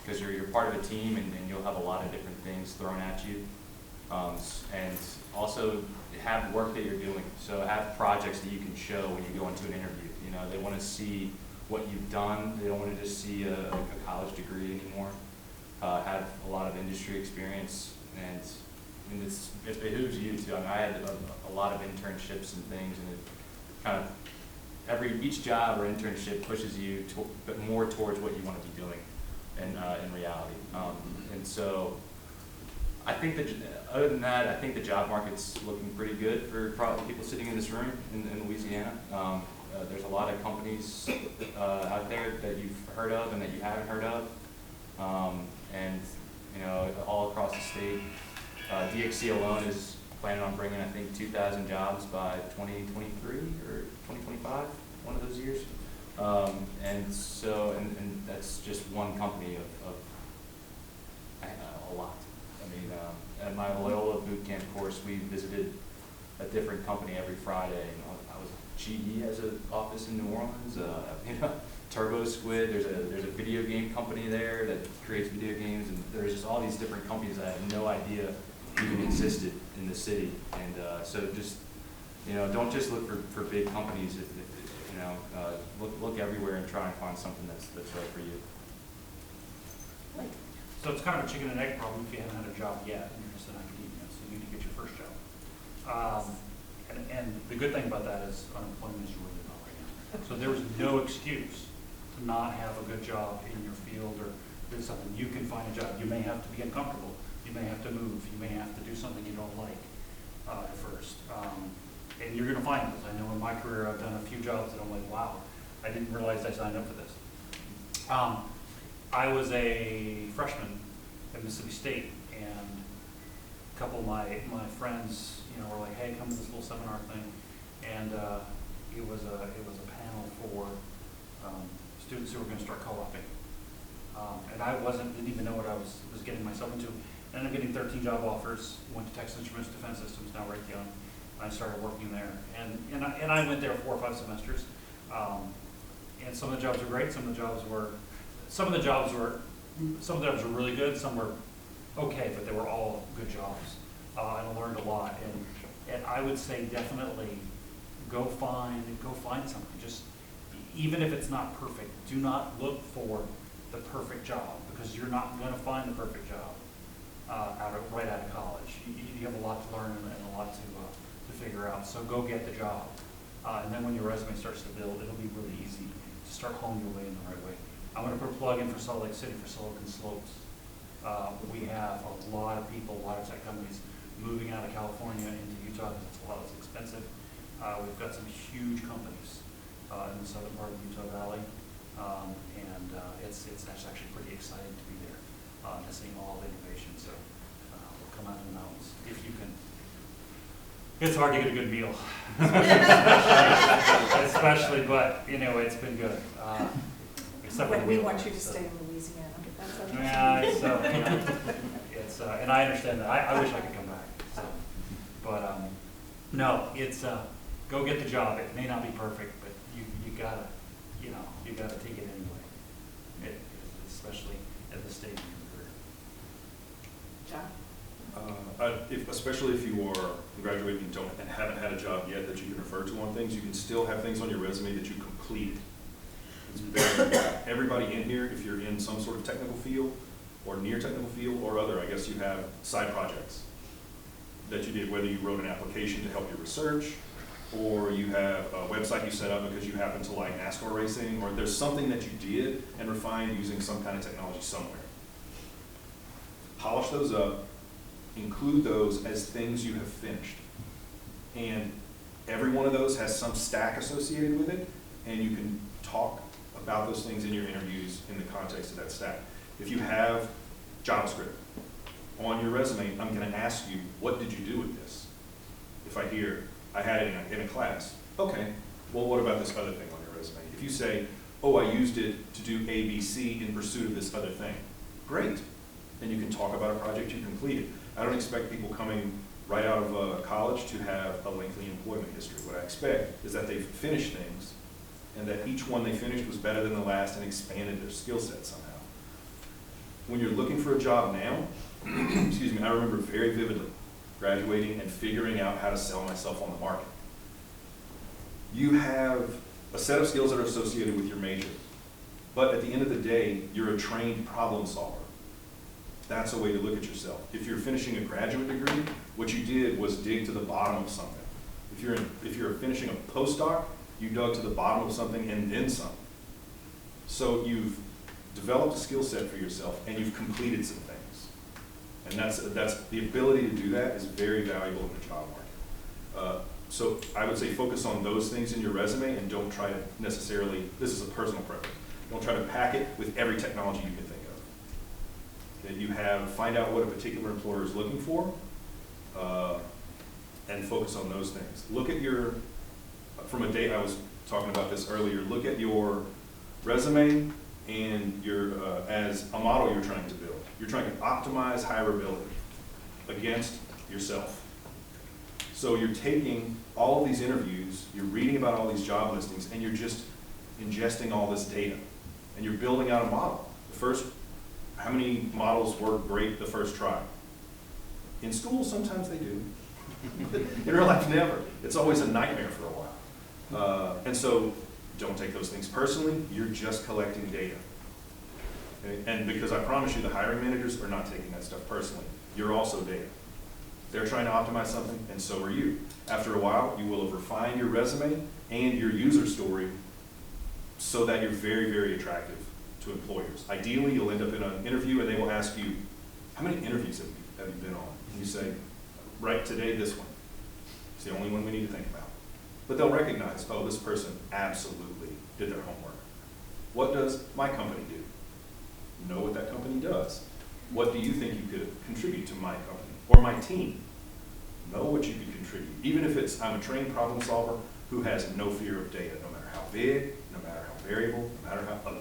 [SPEAKER 3] because you're part of a team and you'll have a lot of different things thrown at you. And also have work that you're doing. So have projects that you can show when you go into an interview. They want to see what you've done. They don't want to just see a college degree anymore. Have a lot of industry experience, and it behooves you to. I had a lot of internships and things, and it kind of each job or internship pushes you more towards what you want to be doing in reality. And so I think that other than that, I think the job market's looking pretty good for probably people sitting in this room in Louisiana. There's a lot of companies out there that you've heard of and that you haven't heard of, and all across the state. DXC alone is planning on bringing, I think, 2,000 jobs by 2023 or 2025, one of those years. And that's just one company of a lot. I mean, at my Loyola boot camp course, we visited a different company every Friday. GE has an office in New Orleans. Turbo Squid. There's a video game company there that creates video games, and there's just all these different companies that I had no idea even existed in the city. And so just don't just look for big companies. Look everywhere and try and find something that's right for you.
[SPEAKER 4] So it's kind of a chicken and egg problem if you haven't had a job yet and you're just in academia, so you need to get your first job. And the good thing about that is unemployment is really low right now. So there is no excuse to not have a good job in your field or do something. You can find a job. You may have to be uncomfortable. You may have to move. You may have to do something you don't like at first. And you're going to find this. I know in my career I've done a few jobs that I'm like, wow, I didn't realize I signed up for this. I was a freshman at Mississippi State, and a couple of my friends, were like, "Hey, come to this little seminar thing," and it was a panel for students who were going to start co-oping, and I didn't even know what I was getting myself into. Ended up getting 13 job offers. Went to Texas Instruments Defense Systems, now Raytheon. I started working there, and I went there 4 or 5 semesters. And some of the jobs were great, some of the jobs were really good, some were okay, but they were all good jobs. And I learned a lot, and I would say definitely go find something. Just, even if it's not perfect, do not look for the perfect job, because you're not gonna find the perfect job right out of college. You have a lot to learn and a lot to figure out, so go get the job. And then when your resume starts to build, it'll be really easy to start honing your way in the right way. I'm gonna put a plug in for Salt Lake City for Silicon Slopes. We have a lot of people, a lot of tech companies moving out of California into Utah because it's a lot less expensive. We've got some huge companies in the southern part of the Utah Valley, and it's actually pretty exciting to be there, to see all the innovation. So we'll come out of the mountains if you can. It's hard to get a good meal, especially, but you know, it's been good. Except for the
[SPEAKER 1] We
[SPEAKER 4] meal
[SPEAKER 1] want
[SPEAKER 4] part,
[SPEAKER 1] you to
[SPEAKER 4] so.
[SPEAKER 1] stay in Louisiana. That's okay.
[SPEAKER 4] Yeah, it's and I understand that. I wish I could come back. So, but no, it's go get the job. It may not be perfect, but you gotta take it anyway. Especially at this stage in your career.
[SPEAKER 1] John?
[SPEAKER 5] Especially if you are graduating and haven't had a job yet that you can refer to on things, you can still have things on your resume that you completed. It's very important. Everybody in here, if you're in some sort of technical field or near technical field or other, I guess you have side projects that you did, whether you wrote an application to help your research, or you have a website you set up because you happen to like NASCAR racing, or there's something that you did and refined using some kind of technology somewhere. Polish those up, include those as things you have finished. And every one of those has some stack associated with it, and you can talk about those things in your interviews in the context of that stack. If you have JavaScript on your resume, I'm going to ask you, what did you do with this? If I hear, I had it in a class, okay, well, what about this other thing on your resume? If you say, oh, I used it to do A, B, C in pursuit of this other thing, great. Then you can talk about a project you completed. I don't expect people coming right out of college to have a lengthy employment history. What I expect is that they've finished things and that each one they finished was better than the last and expanded their skill set somehow. When you're looking for a job now, excuse me, I remember very vividly graduating and figuring out how to sell myself on the market. You have a set of skills that are associated with your major, but at the end of the day, you're a trained problem solver. That's a way to look at yourself. If you're finishing a graduate degree, what you did was dig to the bottom of something. If you're finishing a postdoc, you dug to the bottom of something and then some. So you've developed a skill set for yourself and you've completed some things. And that's the ability to do that is very valuable in the job market. So I would say focus on those things in your resume and don't try to necessarily, this is a personal preference, don't try to pack it with every technology you can think of. That you have, find out what a particular employer is looking for, and focus on those things. Look at your, from a date, I was talking about this earlier, look at your resume and your, as a model you're trying to build. You're trying to optimize hireability against yourself. So you're taking all of these interviews, you're reading about all these job listings, and you're just ingesting all this data. And you're building out a model. How many models work great the first try? In school, sometimes they do. In real life, never. It's always a nightmare for a while. And so don't take those things personally. You're just collecting data. Okay? And because I promise you, the hiring managers are not taking that stuff personally. You're also data. They're trying to optimize something, and so are you. After a while, you will have refined your resume and your user story so that you're very, very attractive to employers. Ideally, you'll end up in an interview and they will ask you, how many interviews have you been on? And you say, right today, this one. It's the only one we need to think about. But they'll recognize, oh, this person absolutely did their homework. What does my company do? Know what that company does. What do you think you could contribute to my company or my team? Know what you could contribute. Even if it's, I'm a trained problem solver who has no fear of data, no matter how big, no matter how variable, no matter how ugly.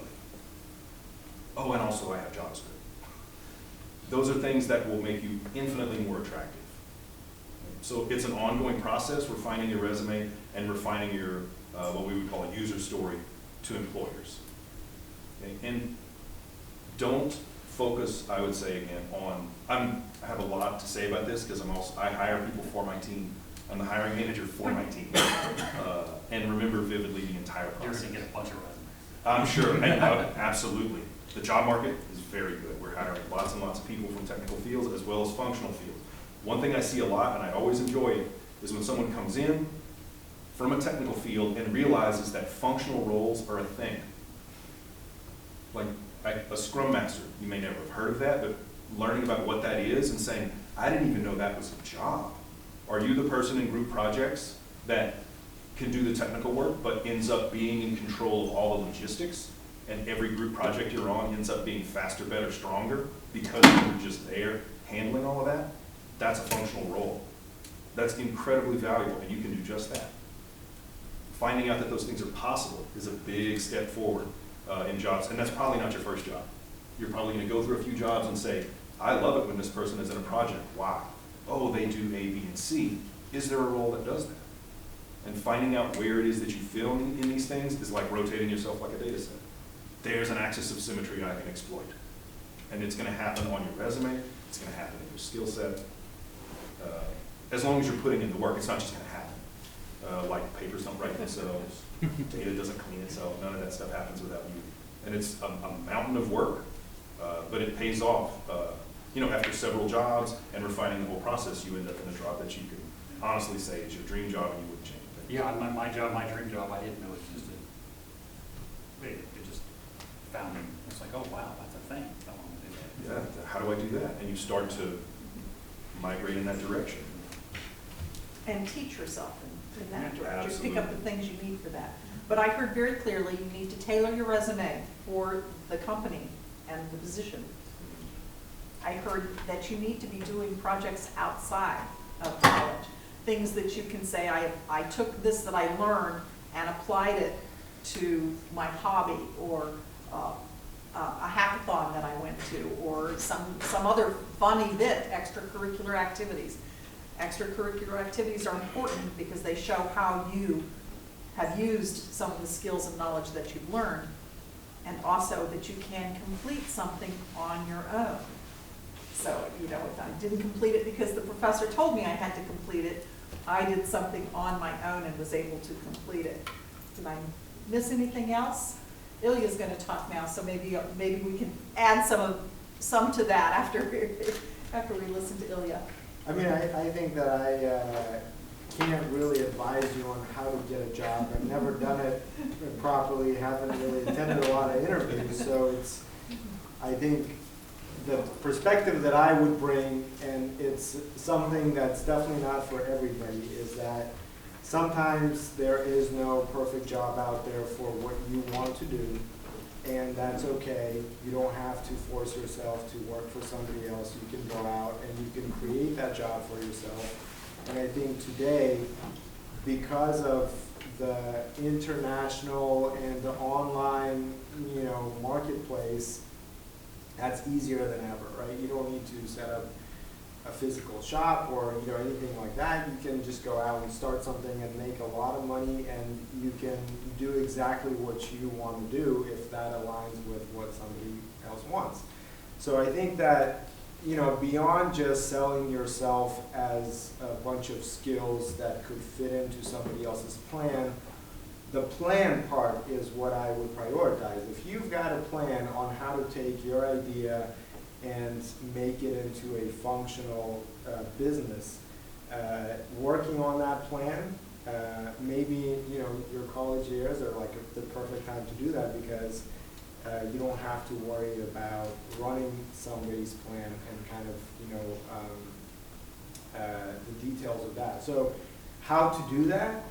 [SPEAKER 5] Oh, and also I have JavaScript. Those are things that will make you infinitely more attractive. So it's an ongoing process, refining your resume and refining your, what we would call a user story to employers. Okay? And don't focus, I would say again, on, I have a lot to say about this because I hire people for my team. I'm the hiring manager for my team. And remember vividly the entire
[SPEAKER 4] You're
[SPEAKER 5] process.
[SPEAKER 4] gonna get a bunch of resumes.
[SPEAKER 5] I'm sure, absolutely. The job market is very good. We're hiring lots and lots of people from technical fields as well as functional fields. One thing I see a lot, and I always enjoy it, is when someone comes in from a technical field and realizes that functional roles are a thing. Like a Scrum Master, you may never have heard of that, but learning about what that is and saying, I didn't even know that was a job. Are you the person in group projects that can do the technical work, but ends up being in control of all the logistics, and every group project you're on ends up being faster, better, stronger, because you're just there handling all of that? That's a functional role. That's incredibly valuable, and you can do just that. Finding out that those things are possible is a big step forward in jobs, and that's probably not your first job. You're probably gonna go through a few jobs and say, I love it when this person is in a project. Why? Oh, they do A, B, and C. Is there a role that does that? And finding out where it is that you fill in these things is like rotating yourself like a data set. There's an axis of symmetry I can exploit. And it's gonna happen on your resume, it's gonna happen in your skill set. As long as you're putting in the work, it's not just gonna happen. Like papers don't write themselves, data doesn't clean itself, none of that stuff happens without you. And it's a mountain of work, but it pays off. After several jobs and refining the whole process, you end up in a job that you can honestly say is your dream job and you wouldn't change it.
[SPEAKER 4] Yeah, my job, my dream job, I didn't know existed. It just found me. It's like, oh, wow, that's a thing. I want to do that.
[SPEAKER 5] Yeah, how do I do that? And you start to migrate in that direction.
[SPEAKER 1] And teach yourself in that
[SPEAKER 4] Yeah,
[SPEAKER 1] direction. Just pick
[SPEAKER 5] absolutely.
[SPEAKER 1] up the things you need for that. But I heard very clearly you need to tailor your resume for the company and the position. I heard that you need to be doing projects outside of college. Things that you can say, I took this that I learned and applied it to my hobby, or a hackathon that I went to, or some other fun event, extracurricular activities. Extracurricular activities are important because they show how you have used some of the skills and knowledge that you've learned, and also that you can complete something on your own. So, if I didn't complete it because the professor told me I had to complete it, I did something on my own and was able to complete it. Did I miss anything else? Ilya's going to talk now, so maybe we can add some to that after we listen to Ilya.
[SPEAKER 6] I mean, I think that I can't really advise you on how to get a job. I've never done it properly, haven't really attended a lot of interviews, so I think the perspective that I would bring, and it's something that's definitely not for everybody, is that sometimes there is no perfect job out there for what you want to do, and that's okay. You don't have to force yourself to work for somebody else. You can go out and you can create that job for yourself. And I think today, because of the international and the online, marketplace, that's easier than ever, right? You don't need to set up a physical shop or anything like that. You can just go out and start something and make a lot of money, and you can do exactly what you want to do if that aligns with what somebody else wants. So I think that beyond just selling yourself as a bunch of skills that could fit into somebody else's plan, the plan part is what I would prioritize. If you've got a plan on how to take your idea and make it into a functional business, working on that plan, maybe your college years are like the perfect time to do that, because you don't have to worry about running somebody's plan and kind of the details of that. So how to do that?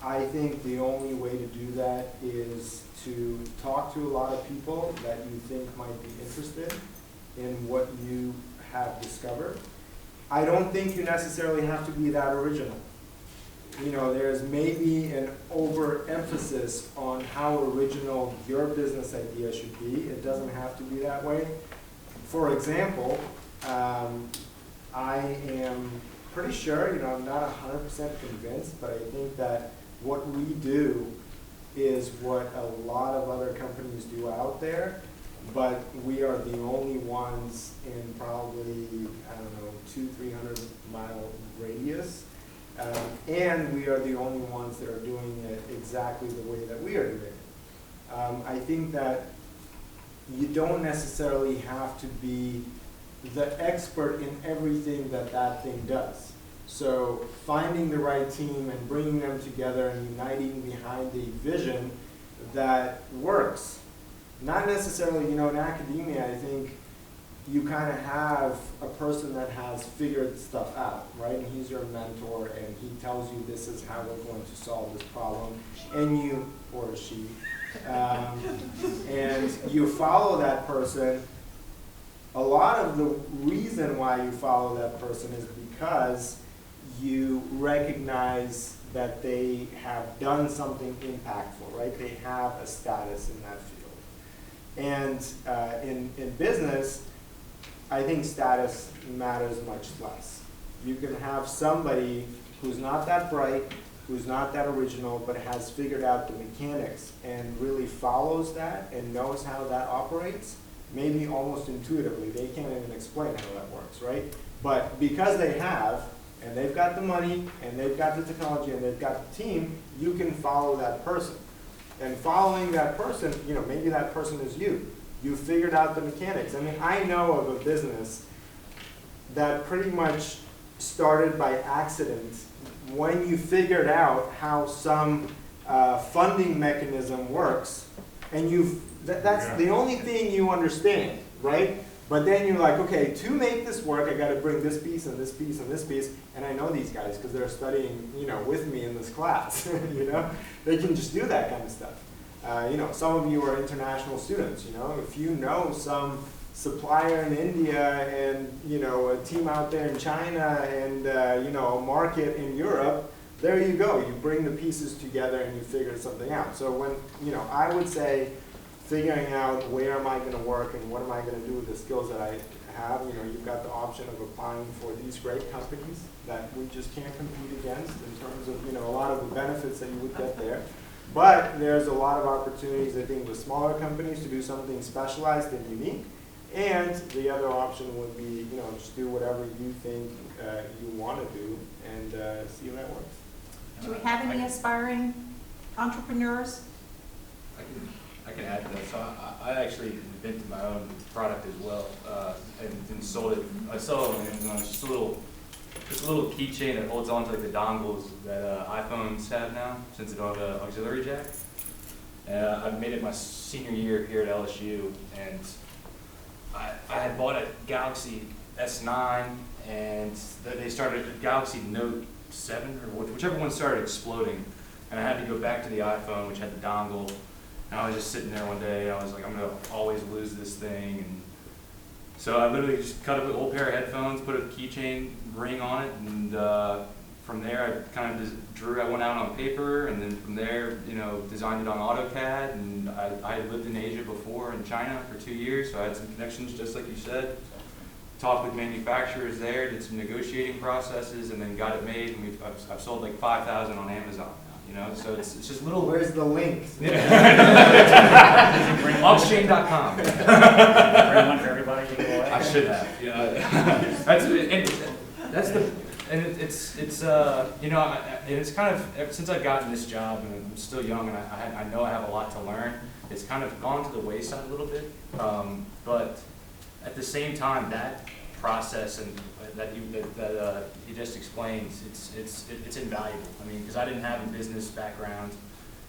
[SPEAKER 6] I think the only way to do that is to talk to a lot of people that you think might be interested in what you have discovered. I don't think you necessarily have to be that original. There's maybe an overemphasis on how original your business idea should be. It doesn't have to be that way. For example, I am pretty sure, I'm not 100% convinced, but I think that what we do is what a lot of other companies do out there, but we are the only ones in probably, I don't know, 200-300 mile radius. And we are the only ones that are doing it exactly the way that we are doing it. I think that you don't necessarily have to be the expert in everything that that thing does. So finding the right team and bringing them together and uniting behind a vision that works. Not necessarily, you know, in academia, I think you kind of have a person that has figured stuff out, right? And he's your mentor, and he tells you this is how we're going to solve this problem, and you, or she, and you follow that person. A lot of the reason why you follow that person is because you recognize that they have done something impactful, right? They have a status in that field. And in business, I think status matters much less. You can have somebody who's not that bright, who's not that original, but has figured out the mechanics and really follows that and knows how that operates, maybe almost intuitively. They can't even explain how that works, right? But because they have, and they've got the money, and they've got the technology, and they've got the team, you can follow that person. And following that person, you know, maybe that person is you. You figured out the mechanics. I mean, I know of a business that pretty much started by accident when you figured out how some funding mechanism works, and that's the only thing you understand, right? But then you're like, okay, to make this work, I got to bring this piece and this piece and this piece, and I know these guys because they're studying, you know, with me in this class. You know, they can just do that kind of stuff. You know, some of you are international students. You know, if you know some supplier in India and, you know, a team out there in China and, you know, a market in Europe, there you go. You bring the pieces together and you figure something out. So when, you know, I would say figuring out where am I going to work and what am I going to do with the skills that I have, you know, you've got the option of applying for these great companies that we just can't compete against in terms of, you know, a lot of the benefits that you would get there. But there's a lot of opportunities, I think, with smaller companies to do something specialized and unique. And the other option would be, you know, just do whatever you think you want to do and see how that works.
[SPEAKER 1] Do we have any aspiring entrepreneurs?
[SPEAKER 3] I can add to that. So I actually invented my own product as well, and sold it. I sell it, and it's just a little keychain that holds on to like the dongles that iPhones have now, since they don't have an auxiliary jack. I made it my senior year here at LSU, and I had bought a Galaxy S9, and they started a Galaxy Note 7 or whichever one started exploding, and I had to go back to the iPhone, which had the dongle. And I was just sitting there one day, and I was like, I'm gonna always lose this thing. And so I literally just cut up an old pair of headphones, put a keychain ring on it, and from there I kind of I went out on paper, and then from there, you know, designed it on AutoCAD. And I had lived in Asia before, in China for 2 years, so I had some connections, just like you said. Talked with manufacturers there, did some negotiating processes, and then got it made. And I've sold like 5,000 on Amazon. You know, so it's just little.
[SPEAKER 6] Where's the link?
[SPEAKER 3] Auction.com.
[SPEAKER 4] Bring one for everybody to go away.
[SPEAKER 3] I should have. Yeah. It's you know, and it's kind of, since I've gotten this job and I'm still young and I know I have a lot to learn. It's kind of gone to the wayside a little bit, but at the same time, that process and that he just explained, it's invaluable. I mean, because I didn't have a business background,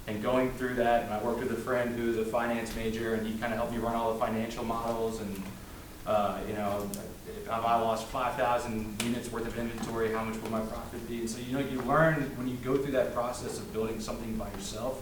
[SPEAKER 3] and going through that, and I worked with a friend who was a finance major, and he kind of helped me run all the financial models. And you know, if I lost 5,000 units worth of inventory, how much would my profit be? And so, you know, you learn when you go through that process of building something by yourself.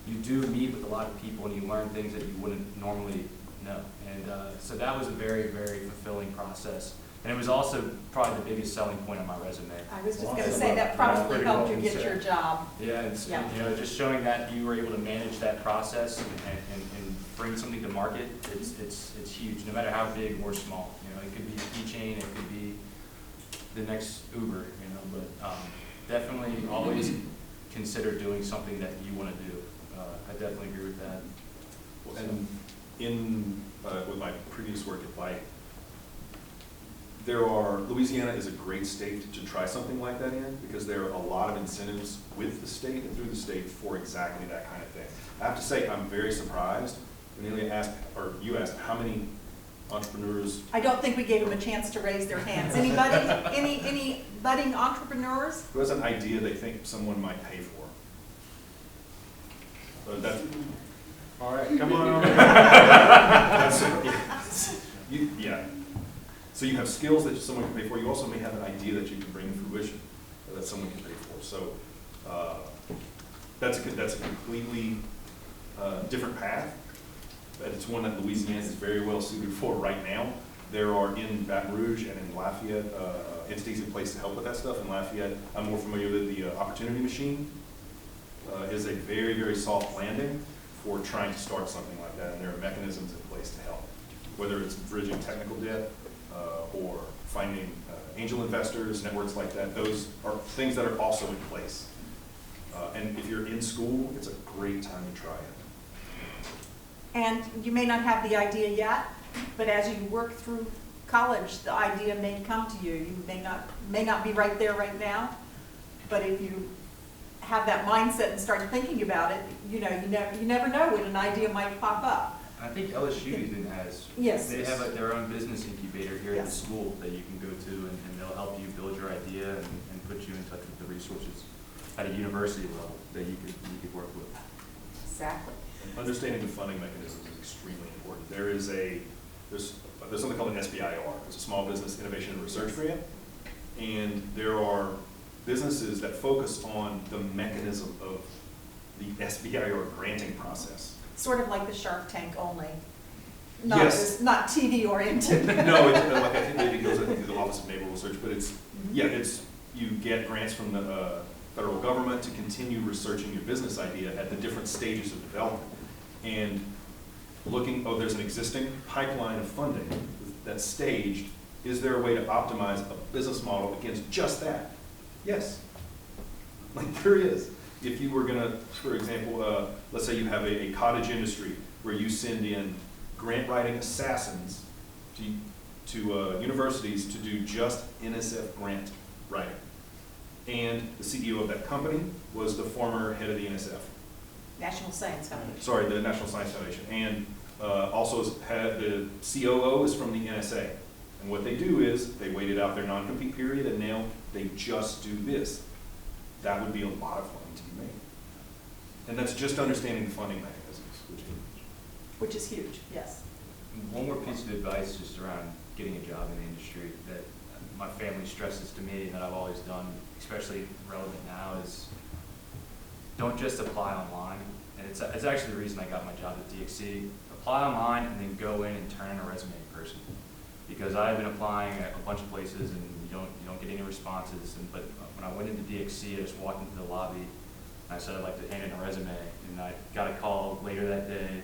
[SPEAKER 3] You do meet with a lot of people, and you learn things that you wouldn't normally know. And so that was a very, very fulfilling process. And it was also probably the biggest selling point on my resume.
[SPEAKER 1] I was just going to say that probably helped you get your job.
[SPEAKER 3] Yeah, and you know, just showing that you were able to manage that process and bring something to market, it's huge, no matter how big or small. You know, it could be a keychain, it could be the next Uber, you know, but definitely always consider doing something that you want to do. I definitely agree with that.
[SPEAKER 5] And with my previous work at Light, Louisiana is a great state to try something like that in, because there are a lot of incentives with the state and through the state for exactly that kind of thing. I have to say, I'm very surprised when you asked how many entrepreneurs.
[SPEAKER 1] I don't think we gave them a chance to raise their hands. Anybody? Any budding entrepreneurs?
[SPEAKER 5] Who has an idea they think someone might pay for? That's,
[SPEAKER 2] All right, come on over.
[SPEAKER 5] yeah. So you have skills that someone can pay for. You also may have an idea that you can bring to fruition that someone can pay for. So that's a completely different path. But it's one that Louisiana is very well suited for right now. There are in Baton Rouge and in Lafayette entities in place to help with that stuff. In Lafayette, I'm more familiar with the Opportunity Machine. Is a very, very soft landing for trying to start something like that, and there are mechanisms in place to help, whether it's bridging technical debt or finding angel investors, networks like that. Those are things that are also in place. And if you're in school, it's a great time to try it.
[SPEAKER 1] And you may not have the idea yet, but as you work through college, the idea may come to you. You may not be right there right now, but if you have that mindset and start thinking about it, you never know when an idea might pop up.
[SPEAKER 3] I think LSU even has.
[SPEAKER 1] Yes.
[SPEAKER 3] They have their own business incubator here at the
[SPEAKER 1] Yes.
[SPEAKER 3] school that you can go to, and they'll help you build your idea and put you in touch with the resources at a university level that you could work with.
[SPEAKER 1] Exactly.
[SPEAKER 5] Understanding the funding mechanisms is extremely important. There's something called an SBIR. It's a Small Business Innovation and Research Grant, and there are businesses that focus on the mechanism of the SBIR granting process.
[SPEAKER 1] Sort of like the Shark Tank, only
[SPEAKER 5] Yes.
[SPEAKER 1] not TV oriented.
[SPEAKER 5] No, it's like I think it goes through the Office of Naval Research, but it's you get grants from the federal government to continue researching your business idea at the different stages of development. And there's an existing pipeline of funding that's staged. Is there a way to optimize a business model against just that? Yes. Like there is. If you were gonna, for example, let's say you have a cottage industry where you send in grant writing assassins to universities to do just NSF grant writing. And the CEO of that company was the former head of the NSF.
[SPEAKER 1] National Science Foundation.
[SPEAKER 5] Sorry, the National Science Foundation. And also the COO is from the NSA. And what they do is they waited out their non-compete period and now they just do this. That would be a lot of funding to be made. And that's just understanding the funding mechanisms,
[SPEAKER 1] Which is huge, yes.
[SPEAKER 3] One more piece of advice just around getting a job in the industry that my family stresses to me that I've always done, especially relevant now, is don't just apply online. And it's actually the reason I got my job at DXC. Apply online and then go in and turn in a resume in person. Because I've been applying at a bunch of places and you don't get any responses. But when I went into DXC, I just walked into the lobby and I said I'd like to hand in a resume. And I got a call later that day,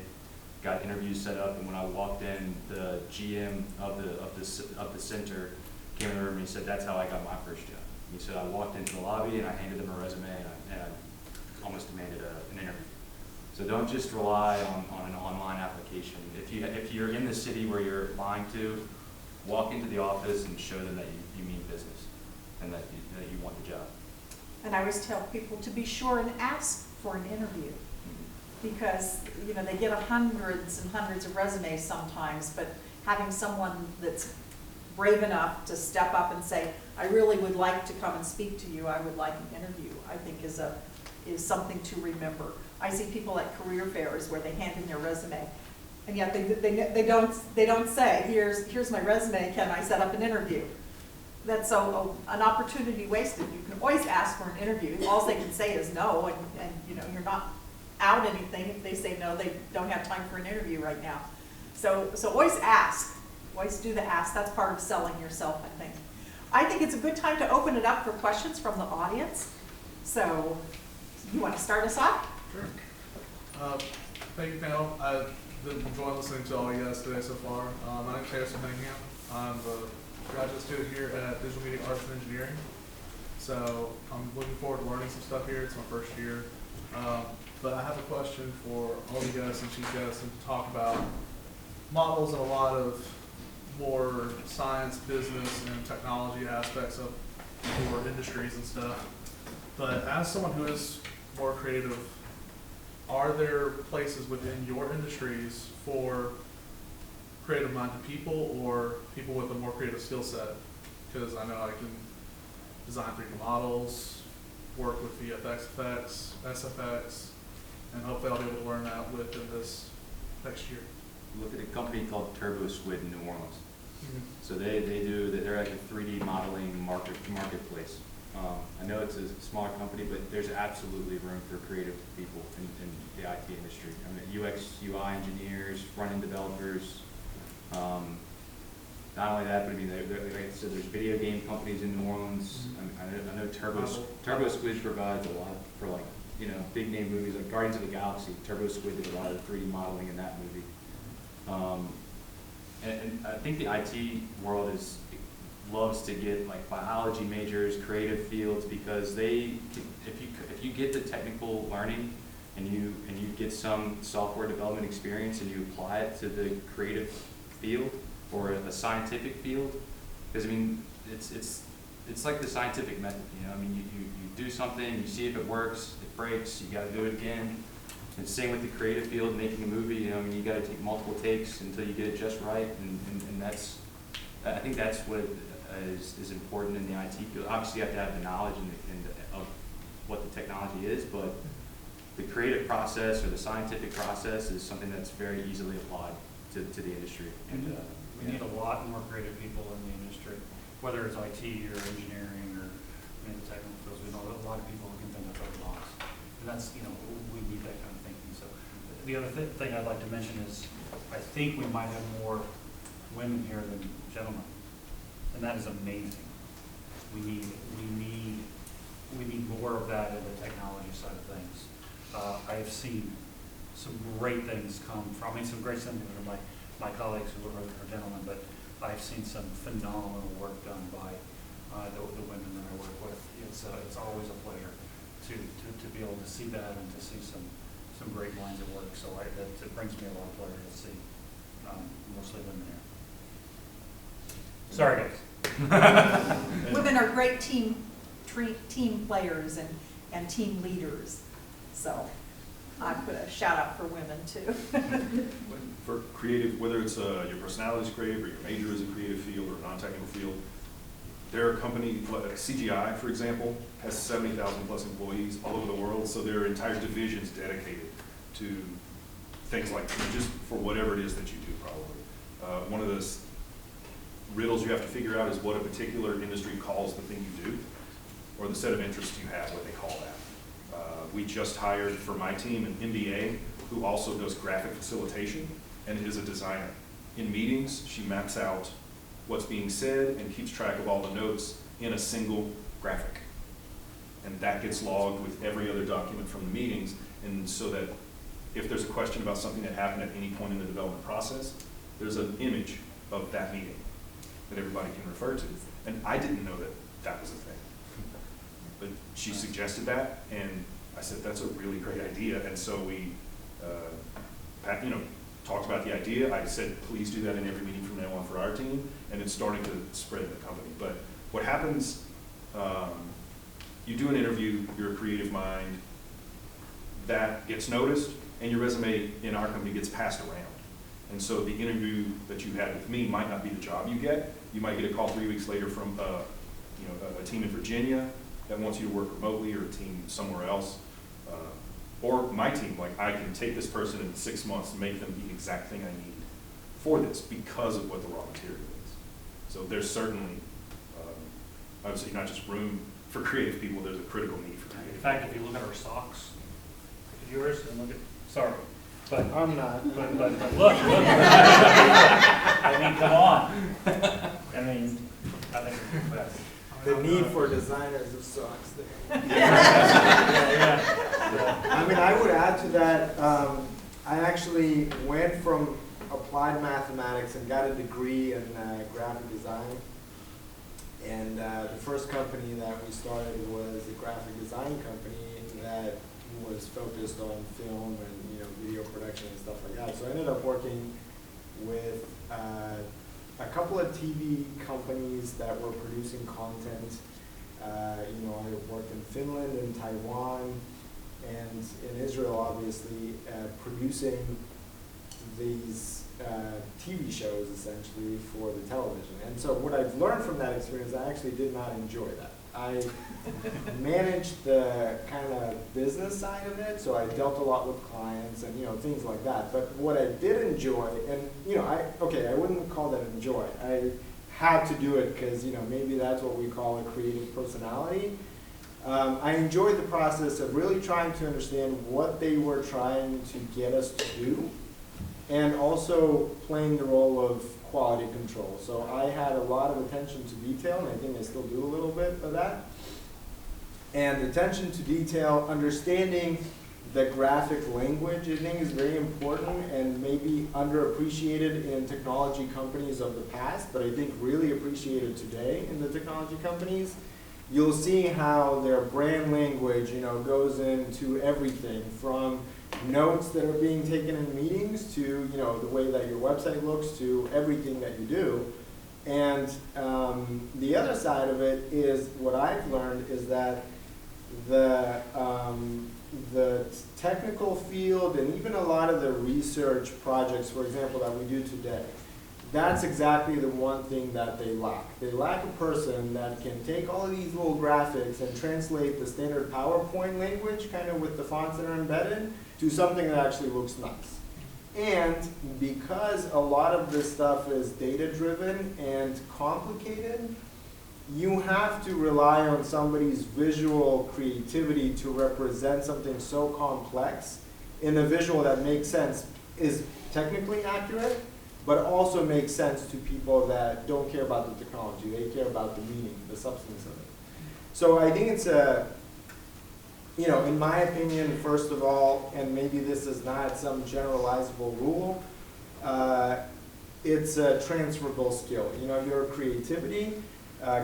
[SPEAKER 3] got interviews set up, and when I walked in, the GM of the center came in the room and he said, "That's how I got my first job." He said, "I walked into the lobby and I handed them a resume and I almost demanded an interview." So don't just rely on an online application. If you're in the city where you're applying to, walk into the office and show them that you mean business and that you want the job.
[SPEAKER 1] And I always tell people to be sure and ask for an interview. Because, they get hundreds and hundreds of resumes sometimes, but having someone that's brave enough to step up and say, "I really would like to come and speak to you, I would like an interview," I think is something to remember. I see people at career fairs where they hand in their resume, and yet they don't say, here's my resume, can I set up an interview? That's an opportunity wasted. You can always ask for an interview. All they can say is no, and you're not out anything if they say no, they don't have time for an interview right now. So always ask. Always do the ask. That's part of selling yourself, I think. I think it's a good time to open it up for questions from the audience. So, you want to start us off?
[SPEAKER 9] Sure. Thank you, panel. I've been enjoying listening to all you guys today so far. My name is Harrison Cunningham. I'm a graduate student here at Digital Media Arts and Engineering. So I'm looking forward to learning some stuff here. It's my first year But I have a question for all you guys, since you guys have talked about models and a lot of more science, business, and technology aspects of more industries and stuff. But as someone who is more creative, are there places within your industries for creative-minded people or people with a more creative skill set? Because I know I can design 3D models, work with VFX effects, SFX, and hopefully I'll be able to learn that within this next year.
[SPEAKER 3] Look at a company called Turbo Squid in New Orleans. So they're like a 3D modeling marketplace. I know it's a smaller company, but there's absolutely room for creative people in the IT industry. I mean, UX, UI engineers, front-end developers. Not only that, but I mean, like I said, there's video game companies in New Orleans. I know Turbo Squid provides a lot for, like, you know, big name movies like Guardians of the Galaxy. Turbo Squid did a lot of 3D modeling in that movie. And I think the IT world loves to get like biology majors, creative fields, because if you get the technical learning and you get some software development experience and you apply it to the creative field or a scientific field, because I mean it's like the scientific method, you know. I mean you do something, you see if it works, it breaks, you got to do it again. And same with the creative field, making a movie. You know, I mean, you got to take multiple takes until you get it just right, and I think that's what is important in the IT field. Obviously, you have to have the knowledge of what the technology is, but the creative process or the scientific process is something that's very easily applied to the industry. And
[SPEAKER 4] we need a lot more creative people in the industry, whether it's IT or engineering or the technical fields. We know a lot of people who can think outside the box, and that's, you know, we need that kind of thinking. So the other thing I'd like to mention is I think we might have more women here than gentlemen, and that is amazing. We need more of that in the technology side of things. I have seen some great things come from, some great things from my colleagues who are gentlemen, but I've seen some phenomenal work done by the women that I work with. It's always a pleasure to be able to see that and to see some great lines of work. So it brings me a lot of pleasure to see mostly women here. Sorry, guys.
[SPEAKER 1] Women are great team players and team leaders. So I put a shout out for women too.
[SPEAKER 5] For creative, whether it's your personality is creative or your major is a creative field or a non-technical field, there are companies, like CGI, for example, has 70,000 plus employees all over the world, so there are entire divisions dedicated to things like, just for whatever it is that you do, probably. One of the riddles you have to figure out is what a particular industry calls the thing you do, or the set of interests you have, what they call that. We just hired for my team an MBA who also does graphic facilitation and is a designer. In meetings, she maps out what's being said and keeps track of all the notes in a single graphic. And that gets logged with every other document from the meetings, and so that if there's a question about something that happened at any point in the development process, there's an image of that meeting that everybody can refer to. And I didn't know that that was a thing. But she suggested that, and I said, that's a really great idea. And so we talked about the idea. I said, please do that in every meeting from now on for our team, and it's starting to spread in the company. But what happens, you do an interview, you're a creative mind, that gets noticed, and your resume in our company gets passed around. And so the interview that you had with me might not be the job you get. You might get a call 3 weeks later from a team in Virginia that wants you to work remotely, or a team somewhere else. Or my team, like, I can take this person in 6 months and make them the exact thing I need for this because of what the raw material is. So there's certainly, obviously not just room for creative people, there's a critical need for creative people.
[SPEAKER 4] In fact, if you look at our socks, look at yours and look at, sorry, but
[SPEAKER 6] I'm not.
[SPEAKER 4] But look. I mean, come on. I mean, I think it's the best.
[SPEAKER 6] The need for designers of socks there.
[SPEAKER 4] Yeah.
[SPEAKER 6] I mean, I would add to that, I actually went from applied mathematics and got a degree in graphic design. And the first company that we started was a graphic design company that was focused on film and, you know, video production and stuff like that. So I ended up working with a couple of TV companies that were producing content. You know, I worked in Finland and Taiwan and in Israel, obviously, producing these TV shows essentially for the television. And so what I've learned from that experience, I actually did not enjoy that. I managed the kind of business side of it, so I dealt a lot with clients and, you know, things like that. But what I did enjoy, and, you know, I wouldn't call that enjoy. I had to do it because, you know, maybe that's what we call a creative personality. I enjoyed the process of really trying to understand what they were trying to get us to do, and also playing the role of quality control. So I had a lot of attention to detail, and I think I still do a little bit of that. And attention to detail, understanding the graphic language, I think is very important and maybe underappreciated in technology companies of the past, but I think really appreciated today in the technology companies. You'll see how their brand language, you know, goes into everything from notes that are being taken in meetings to, you know, the way that your website looks to everything that you do. And the other side of it is what I've learned is that the technical field and even a lot of the research projects, for example, that we do today, that's exactly the one thing that they lack. They lack a person that can take all of these little graphics and translate the standard PowerPoint language, kind of with the fonts that are embedded, to something that actually looks nice. And because a lot of this stuff is data-driven and complicated, you have to rely on somebody's visual creativity to represent something so complex in a visual that makes sense, is technically accurate, but also makes sense to people that don't care about the technology. They care about the meaning, the substance of it. So I think it's a, you know, in my opinion, first of all, and maybe this is not some generalizable rule, it's a transferable skill. You know, your creativity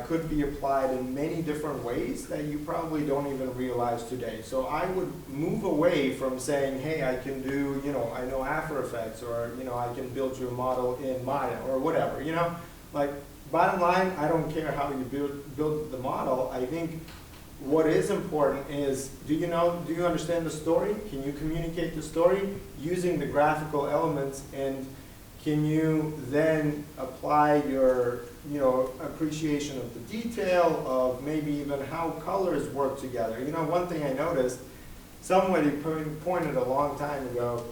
[SPEAKER 6] could be applied in many different ways that you probably don't even realize today. So I would move away from saying, hey, I can do, you know, I know After Effects, or, you know, I can build you a model in Maya, or whatever, you know? Like, bottom line, I don't care how you build the model. I think what is important is, do you understand the story? Can you communicate the story using the graphical elements, and can you then apply your, you know, appreciation of the detail of maybe even how colors work together? You know, one thing I noticed, somebody pointed a long time ago,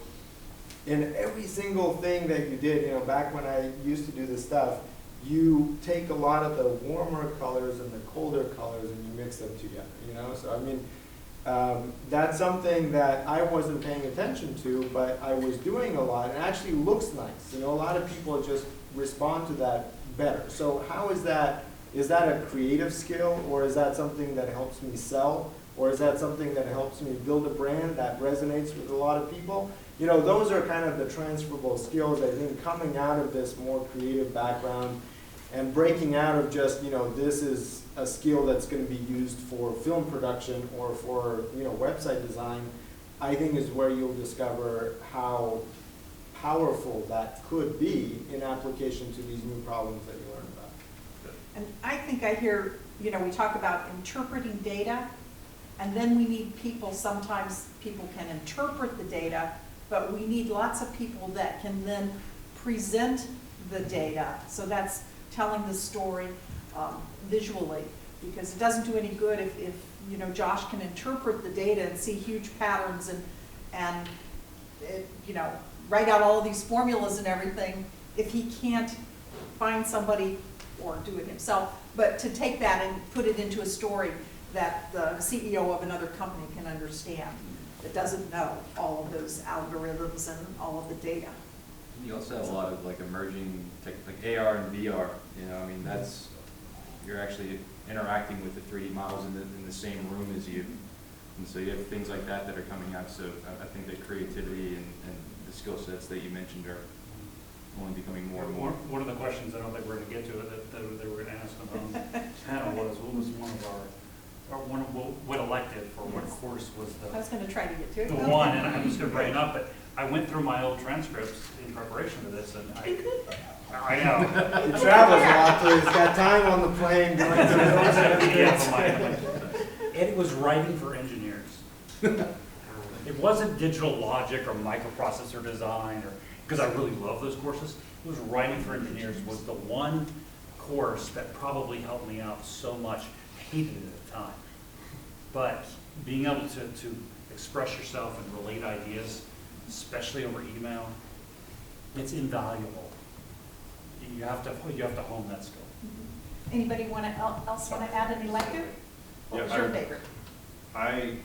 [SPEAKER 6] in every single thing that you did, you know, back when I used to do this stuff, you take a lot of the warmer colors and the colder colors and you mix them together, you know? So, I mean, that's something that I wasn't paying attention to, but I was doing a lot, and it actually looks nice. You know, a lot of people just respond to that better. So how is that a creative skill, or is that something that helps me sell, or is that something that helps me build a brand that resonates with a lot of people? You know, those are kind of the transferable skills, I think, coming out of this more creative background and breaking out of just, you know, this is a skill that's going to be used for film production or for, you know, website design, I think is where you'll discover how powerful that could be in application to these new problems that you learn about.
[SPEAKER 1] And I think I hear, you know, we talk about interpreting data, and then we need people, sometimes people can interpret the data, but we need lots of people that can then present the data. So that's telling the story visually, because it doesn't do any good if you know, Josh can interpret the data and see huge patterns and it, you know, write out all of these formulas and everything, if he can't find somebody, or do it himself, but to take that and put it into a story that the CEO of another company can understand, that doesn't know all of those algorithms and all of the data.
[SPEAKER 3] You also have a lot of like emerging tech, like AR and VR, you know, I mean, that's, you're actually interacting with the 3D models in the same room as you. And so you have things like that that are coming out. So I think that creativity and the skill sets that you mentioned are only becoming more and more.
[SPEAKER 4] One of the questions, I don't think we're going to get to it, that they were going to ask on the panel was, what was one of or what elective or what course was
[SPEAKER 1] I was gonna try to get to it.
[SPEAKER 4] the one, and I'm just gonna bring it up, but I went through my old transcripts in preparation for this, and I know.
[SPEAKER 6] He travels a lot, so he's got time on the plane going to
[SPEAKER 4] And it was writing for engineers. It wasn't digital logic or microprocessor design, or, because I really love those courses. It was writing for engineers was the one course that probably helped me out so much. I hated it at the time. But being able to express yourself and relate ideas, especially over email, it's invaluable. You have to hone that skill.
[SPEAKER 1] Anybody else want to add an elective? What
[SPEAKER 5] Yeah,
[SPEAKER 1] was your favorite?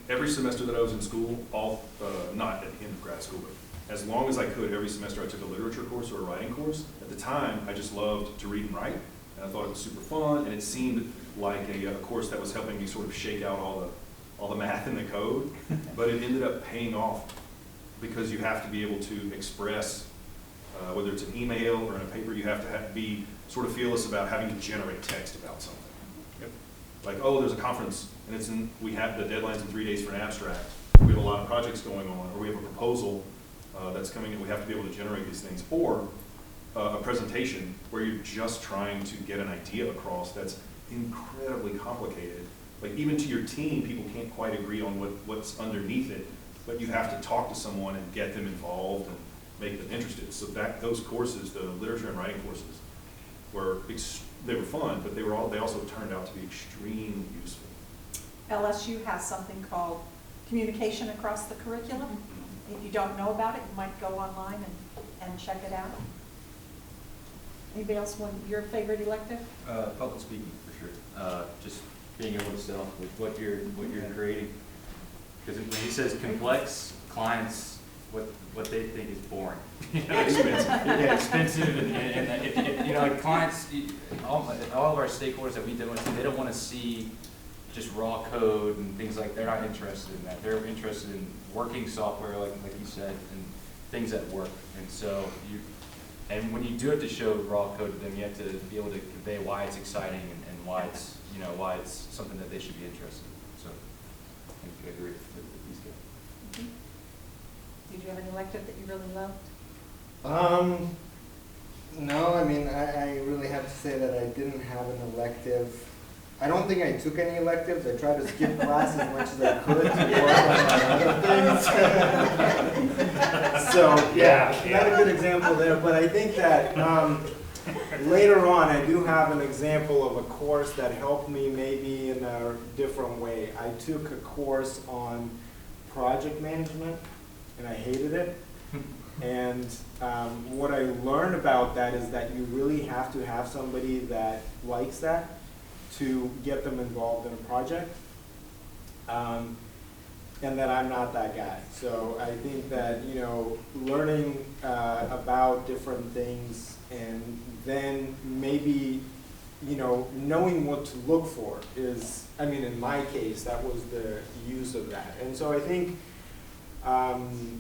[SPEAKER 5] Every semester that I was in school, not at the end of grad school, but as long as I could, every semester I took a literature course or a writing course. At the time, I just loved to read and write, and I thought it was super fun, and it seemed like a course that was helping me sort of shake out all the math and the code, but it ended up paying off because you have to be able to express, whether it's an email or in a paper, you have to be sort of fearless about having to generate text about something. Like, oh, there's a conference, and we have the deadline's in 3 days for an abstract. We have a lot of projects going on, or we have a proposal that's coming in. We have to be able to generate these things, or a presentation where you're just trying to get an idea across that's incredibly complicated. Like, even to your team, people can't quite agree on what's underneath it, but you have to talk to someone and get them involved and make them interested. So those courses, the literature and writing courses, they were fun, but they also turned out to be extremely useful.
[SPEAKER 1] LSU has something called communication across the curriculum. If you don't know about it, you might go online and check it out. Anybody else want your favorite elective?
[SPEAKER 3] Public speaking, for sure. Just being able to sell with what you're creating. Because when he says complex, clients, what they think is boring. Expensive. Yeah, expensive, and like clients, all of our stakeholders that we deal with, they don't want to see just raw code and things like. They're not interested in that. They're interested in working software, like you said, and things that work. And so and when you do have to show raw code to them, you have to be able to convey why it's exciting and why it's why it's something that they should be interested in. So I agree with these guys.
[SPEAKER 1] Did you have an elective that you really loved?
[SPEAKER 6] No, I mean, I really have to say that I didn't have an elective. I don't think I took any electives. I tried to skip class as much as I could to work on other things. So, not a good example there, but I think that later on I do have an example of a course that helped me maybe in a different way. I took a course on project management, and I hated it. And what I learned about that is that you really have to have somebody that likes that to get them involved in a project. And that I'm not that guy. So I think that, learning about different things and then maybe, knowing what to look for is, in my case, that was the use of that. And so I think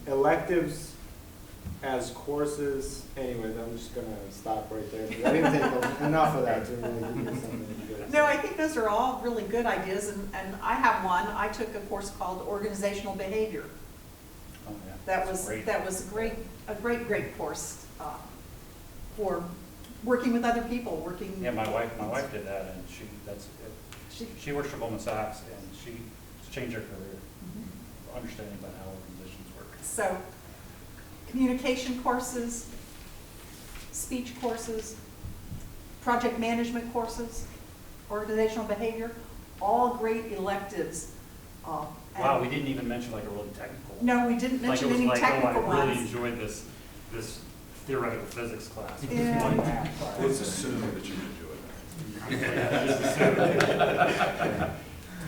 [SPEAKER 6] electives as courses, anyways, I'm just going to stop right there. I didn't take enough of that to really give you something good.
[SPEAKER 1] No, I think those are all really good ideas, and I have one. I took a course called Organizational Behavior.
[SPEAKER 4] Oh, yeah.
[SPEAKER 1] That was a great course for working with other people, working.
[SPEAKER 4] Yeah, my wife did that, and she works for Goldman Sachs, and she's changed her career, understanding about how organizations work.
[SPEAKER 1] So, communication courses, speech courses, project management courses, organizational behavior, all great electives.
[SPEAKER 4] Wow, we didn't even mention like a really technical.
[SPEAKER 1] No, we didn't mention any technical
[SPEAKER 4] I really
[SPEAKER 1] ones.
[SPEAKER 4] enjoyed this theoretical physics class.
[SPEAKER 1] Yeah.
[SPEAKER 5] Let's assume that you enjoyed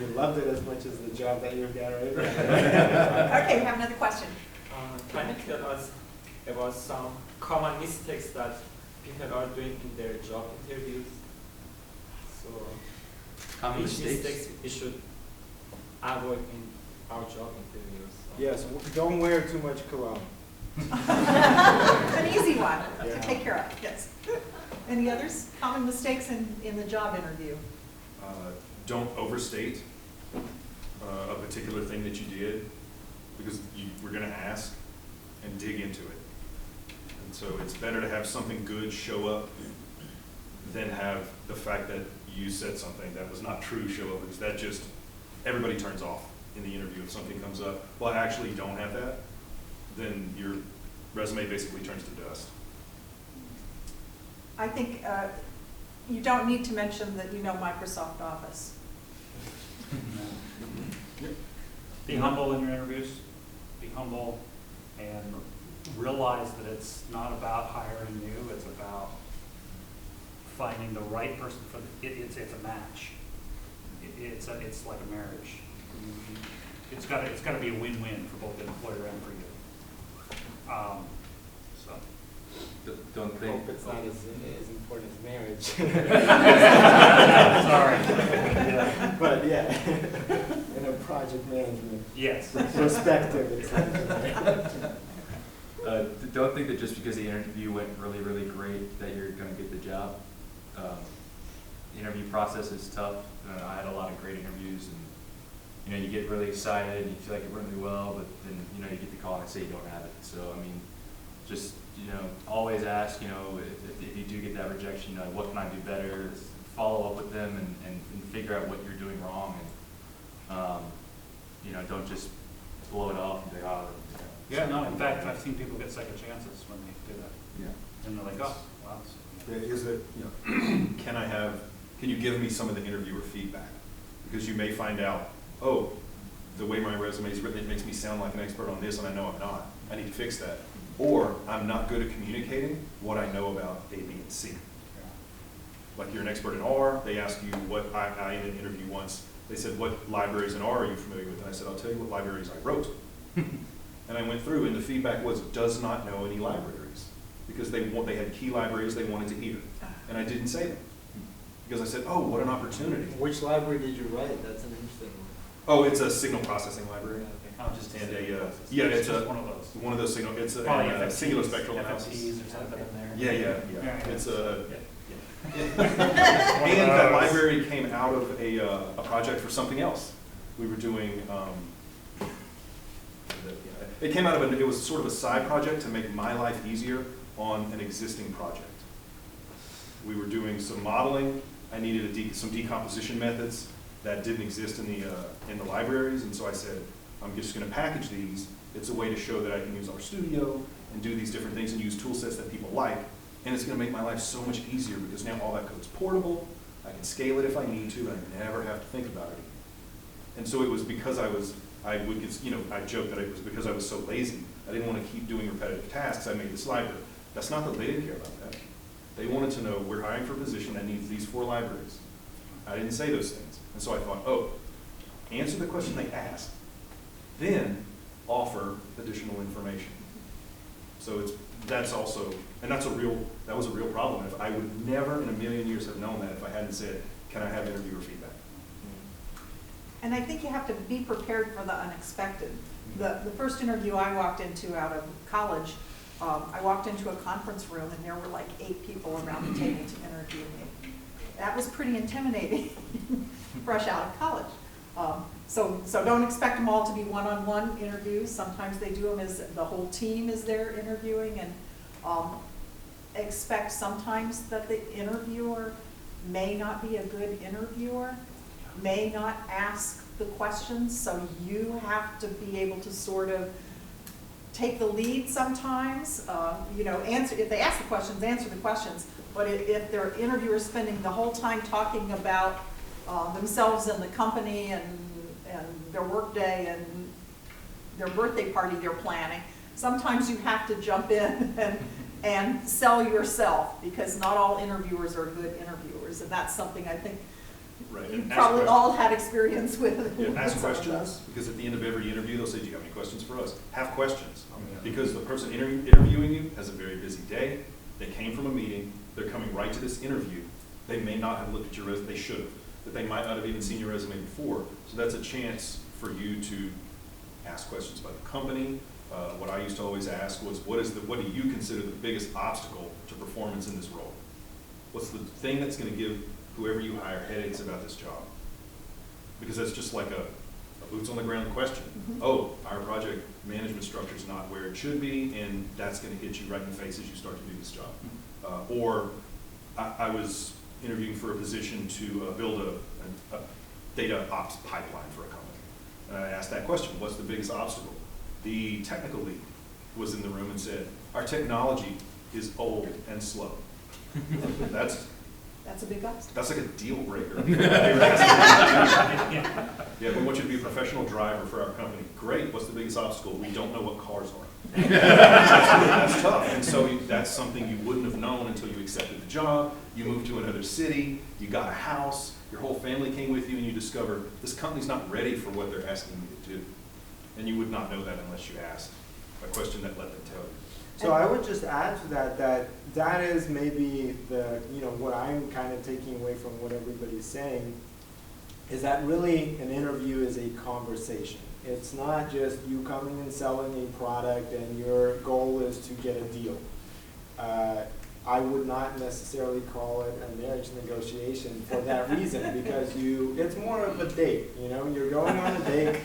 [SPEAKER 6] You loved it as much as the job that you've got right now.
[SPEAKER 1] Okay, we have another question.
[SPEAKER 7] Can you tell us about some common mistakes that people are doing in their job interviews? So,
[SPEAKER 3] Common
[SPEAKER 7] which
[SPEAKER 3] mistakes?
[SPEAKER 7] mistakes we should avoid in our job interviews?
[SPEAKER 6] Yes, don't wear too much cologne.
[SPEAKER 1] An easy one to
[SPEAKER 6] Yeah.
[SPEAKER 1] take care of, yes. Any others? Common mistakes in the job interview?
[SPEAKER 5] Don't overstate a particular thing that you did, because we're going to ask and dig into it. And so it's better to have something good show up than have the fact that you said something that was not true show up, because that just, everybody turns off in the interview if something comes up. Well, I actually don't have that, then your resume basically turns to dust.
[SPEAKER 1] I think you don't need to mention that you know Microsoft Office.
[SPEAKER 4] Be humble in your interviews, be humble, and realize that it's not about hiring you, it's about finding the right person for it's a match. It's like a marriage. It's got to be a win-win for both the employer and for you. So.
[SPEAKER 3] Don't think.
[SPEAKER 7] Hope it's not as important as marriage.
[SPEAKER 4] Sorry. Yeah.
[SPEAKER 7] But yeah, in a project management
[SPEAKER 4] Yes.
[SPEAKER 7] perspective, it's like,
[SPEAKER 3] Don't think that just because the interview went really, really great that you're going to get the job. The interview process is tough. I had a lot of great interviews, and you get really excited and you feel like it went really well, but then you get the call and they say you don't have it. So I mean, just always ask. If you do get that rejection, what can I do better? Follow up with them and figure out what you're doing wrong, and don't just blow it off and be like, oh.
[SPEAKER 4] Yeah, no, in fact, I've seen people get second chances when they do that.
[SPEAKER 5] Yeah.
[SPEAKER 4] And they're like, oh, wow.
[SPEAKER 5] Is that, can you give me some of the interviewer feedback? Because you may find out, oh, the way my resume is written, it makes me sound like an expert on this, and I know I'm not. I need to fix that. Or I'm not good at communicating what I know about A, B, and C. Like you're an expert in R, they ask you what, I in an interview once, they said, what libraries in R are you familiar with? And I said, I'll tell you what libraries I wrote. And I went through, and the feedback was, does not know any libraries. Because they had key libraries they wanted to hear. And I didn't say them. Because I said, oh, what an opportunity.
[SPEAKER 7] which library did you write? That's an interesting one.
[SPEAKER 5] Oh, it's a signal processing library.
[SPEAKER 4] Oh, just
[SPEAKER 5] And
[SPEAKER 4] it's
[SPEAKER 5] it's
[SPEAKER 4] one of those.
[SPEAKER 5] one of those signal, it's
[SPEAKER 4] Probably
[SPEAKER 5] a singular spectral analysis.
[SPEAKER 4] FFTs or something in there.
[SPEAKER 5] Yeah.
[SPEAKER 4] Yeah.
[SPEAKER 5] It's
[SPEAKER 4] Yeah.
[SPEAKER 5] and that library came out of a project for something else. We were doing, it came out of it was sort of a side project to make my life easier on an existing project. We were doing some modeling. I needed some decomposition methods that didn't exist in the libraries, and so I said, I'm just going to package these. It's a way to show that I can use RStudio and do these different things and use tool sets that people like, and it's going to make my life so much easier because now all that code's portable. I can scale it if I need to, and I never have to think about it. And so it was because I joked that it was because I was so lazy. I didn't want to keep doing repetitive tasks. I made this library. That's not that they didn't care about that. They wanted to know, we're hiring for a position that needs these 4 libraries. I didn't say those things. And so I thought, oh, answer the question they asked, then offer additional information. So that was a real problem. If I would never in a million years have known that if I hadn't said, can I have interviewer feedback?
[SPEAKER 1] And I think you have to be prepared for the unexpected. The first interview I walked into out of college, I walked into a conference room and there were like 8 people around the table to interview me. That was pretty intimidating, fresh out of college. So don't expect them all to be one-on-one interviews. Sometimes they do them as the whole team is there interviewing, and expect sometimes that the interviewer may not be a good interviewer, may not ask the questions, so you have to be able to sort of take the lead sometimes, answer, if they ask the questions, answer the questions, but if their interviewer is spending the whole time talking about themselves and the company and their work day and their birthday party they're planning, sometimes you have to jump in and sell yourself, because not all interviewers are good interviewers, and that's something I think
[SPEAKER 5] Right.
[SPEAKER 1] you probably all had experience with.
[SPEAKER 5] Yeah, ask questions, because at the end of every interview, they'll say, do you have any questions for us? Have questions. Because the person interviewing you has a very busy day. They came from a meeting. They're coming right to this interview. They may not have looked at your resume. They should have. But they might not have even seen your resume before. So that's a chance for you to ask questions about the company. What I used to always ask was, what do you consider the biggest obstacle to performance in this role? What's the thing that's going to give whoever you hire headaches about this job? because that's just like a boots on the ground question. Oh, our project management structure is not where it should be, and that's going to hit you right in the face as you start to do this job. Or I was interviewing for a position to build a data ops pipeline for a company. And I asked that question, what's the biggest obstacle? The technical lead was in the room and said, our technology is old and slow. That's
[SPEAKER 1] That's a big obstacle.
[SPEAKER 5] That's like a deal breaker. Yeah, we want you to be a professional driver for our company. Great, what's the biggest obstacle? We don't know what cars are. That's tough, and so that's something you wouldn't have known until you accepted the job, you moved to another city, you got a house, your whole family came with you, and you discover this company's not ready for what they're asking you to do. And you would not know that unless you asked a question that let them tell you.
[SPEAKER 2] So I would just add to that that is maybe the, what I'm kind of taking away from what everybody's saying, is that really an interview is a conversation. It's not just you coming and selling a product and your goal is to get a deal. I would not necessarily call it a marriage negotiation for that reason, because it's more of a date, you're going on a date.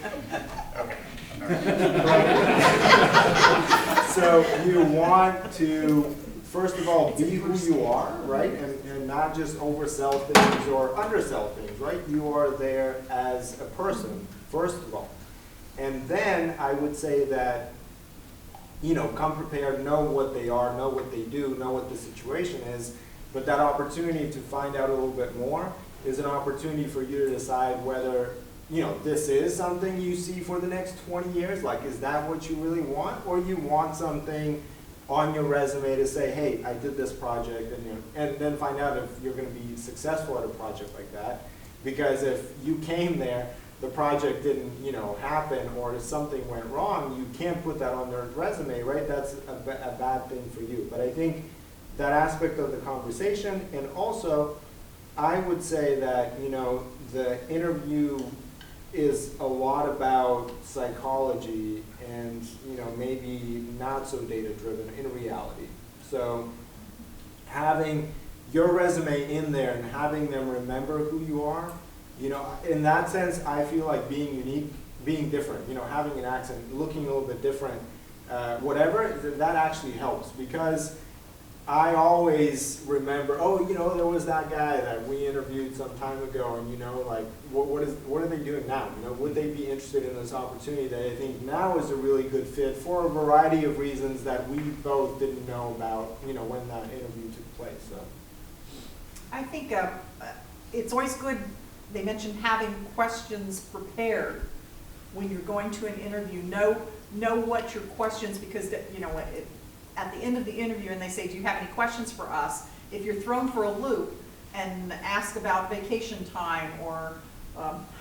[SPEAKER 2] So you want to, first of all, be who you are, right? And not just oversell things or undersell things, right? You are there as a person, first of all. And then I would say that, come prepared, know what they are, know what they do, know what the situation is. But that opportunity to find out a little bit more is an opportunity for you to decide whether, this is something you see for the next 20 years. Like, is that what you really want? Or you want something on your resume to say, hey, I did this project, and then find out if you're going to be successful at a project like that. Because if you came there, the project didn't, happen, or something went wrong, you can't put that on their resume, right? That's a bad thing for you. But I think that aspect of the conversation, and also, I would say that, the interview is a lot about psychology and, maybe not so data-driven in reality. So having your resume in there and having them remember who you are, in that sense, I feel like being unique, being different, having an accent, looking a little bit different, whatever, that actually helps. Because I always remember, there was that guy that we interviewed some time ago, and what are they doing now? Would they be interested in this opportunity that I think now is a really good fit for a variety of reasons that we both didn't know about, when that interview took place. So
[SPEAKER 1] I think it's always good. They mentioned having questions prepared when you're going to an interview. Know what your questions, because at the end of the interview, and they say, do you have any questions for us? If you're thrown for a loop and ask about vacation time or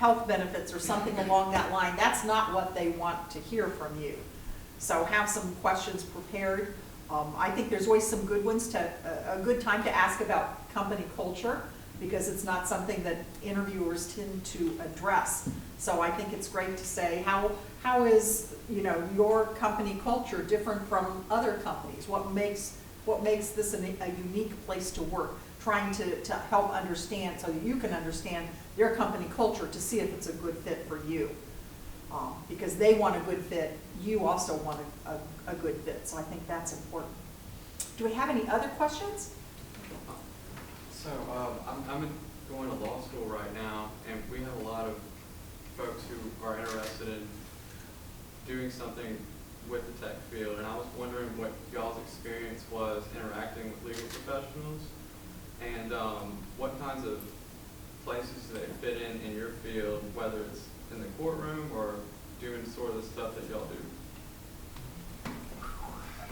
[SPEAKER 1] health benefits or something along that line, that's not what they want to hear from you. So have some questions prepared. I think there's always some good ones a good time to ask about company culture, because it's not something that interviewers tend to address. So I think it's great to say, how is your company culture different from other companies? What makes this a unique place to work? Trying to help understand, so that you can understand their company culture to see if it's a good fit for you. Because they want a good fit, you also want a good fit. So I think that's important. Do we have any other questions?
[SPEAKER 10] So I'm going to law school right now, and we have a lot of folks who are interested in doing something with the tech field, and I was wondering what y'all's experience was interacting with legal professionals, and what kinds of places do they fit in your field, whether it's in the courtroom or doing sort of the stuff that y'all do.